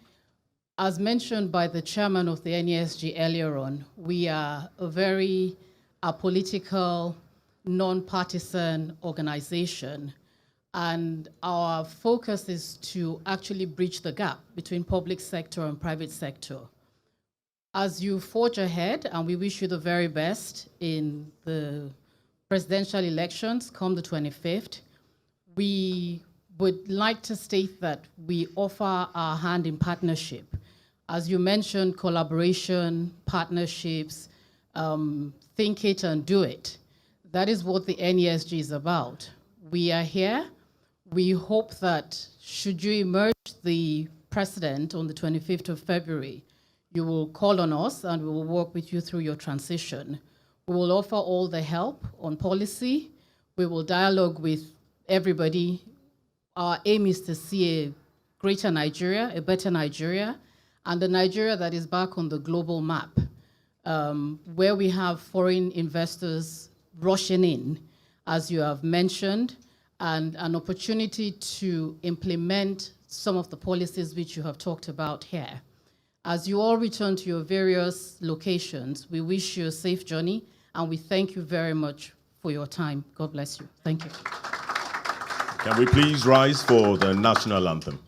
Speaker 12: As mentioned by the chairman of the NESG earlier on, we are a very apolitical, non-partisan organization, and our focus is to actually bridge the gap between public sector and private sector. As you forge ahead, and we wish you the very best in the presidential elections come the 25th, we would like to state that we offer our hand in partnership. As you mentioned, collaboration, partnerships, think it and do it. That is what the NESG is about. We are here. We hope that should you emerge the president on the 25th of February, you will call on us and we will work with you through your transition. We will offer all the help on policy. We will dialogue with everybody. Our aim is to see a greater Nigeria, a better Nigeria, and a Nigeria that is back on the global map, where we have foreign investors rushing in, as you have mentioned, and an opportunity to implement some of the policies which you have talked about here. As you all return to your various locations, we wish you a safe journey, and we thank you very much for your time. God bless you. Thank you.
Speaker 1: Can we please rise for the national anthem?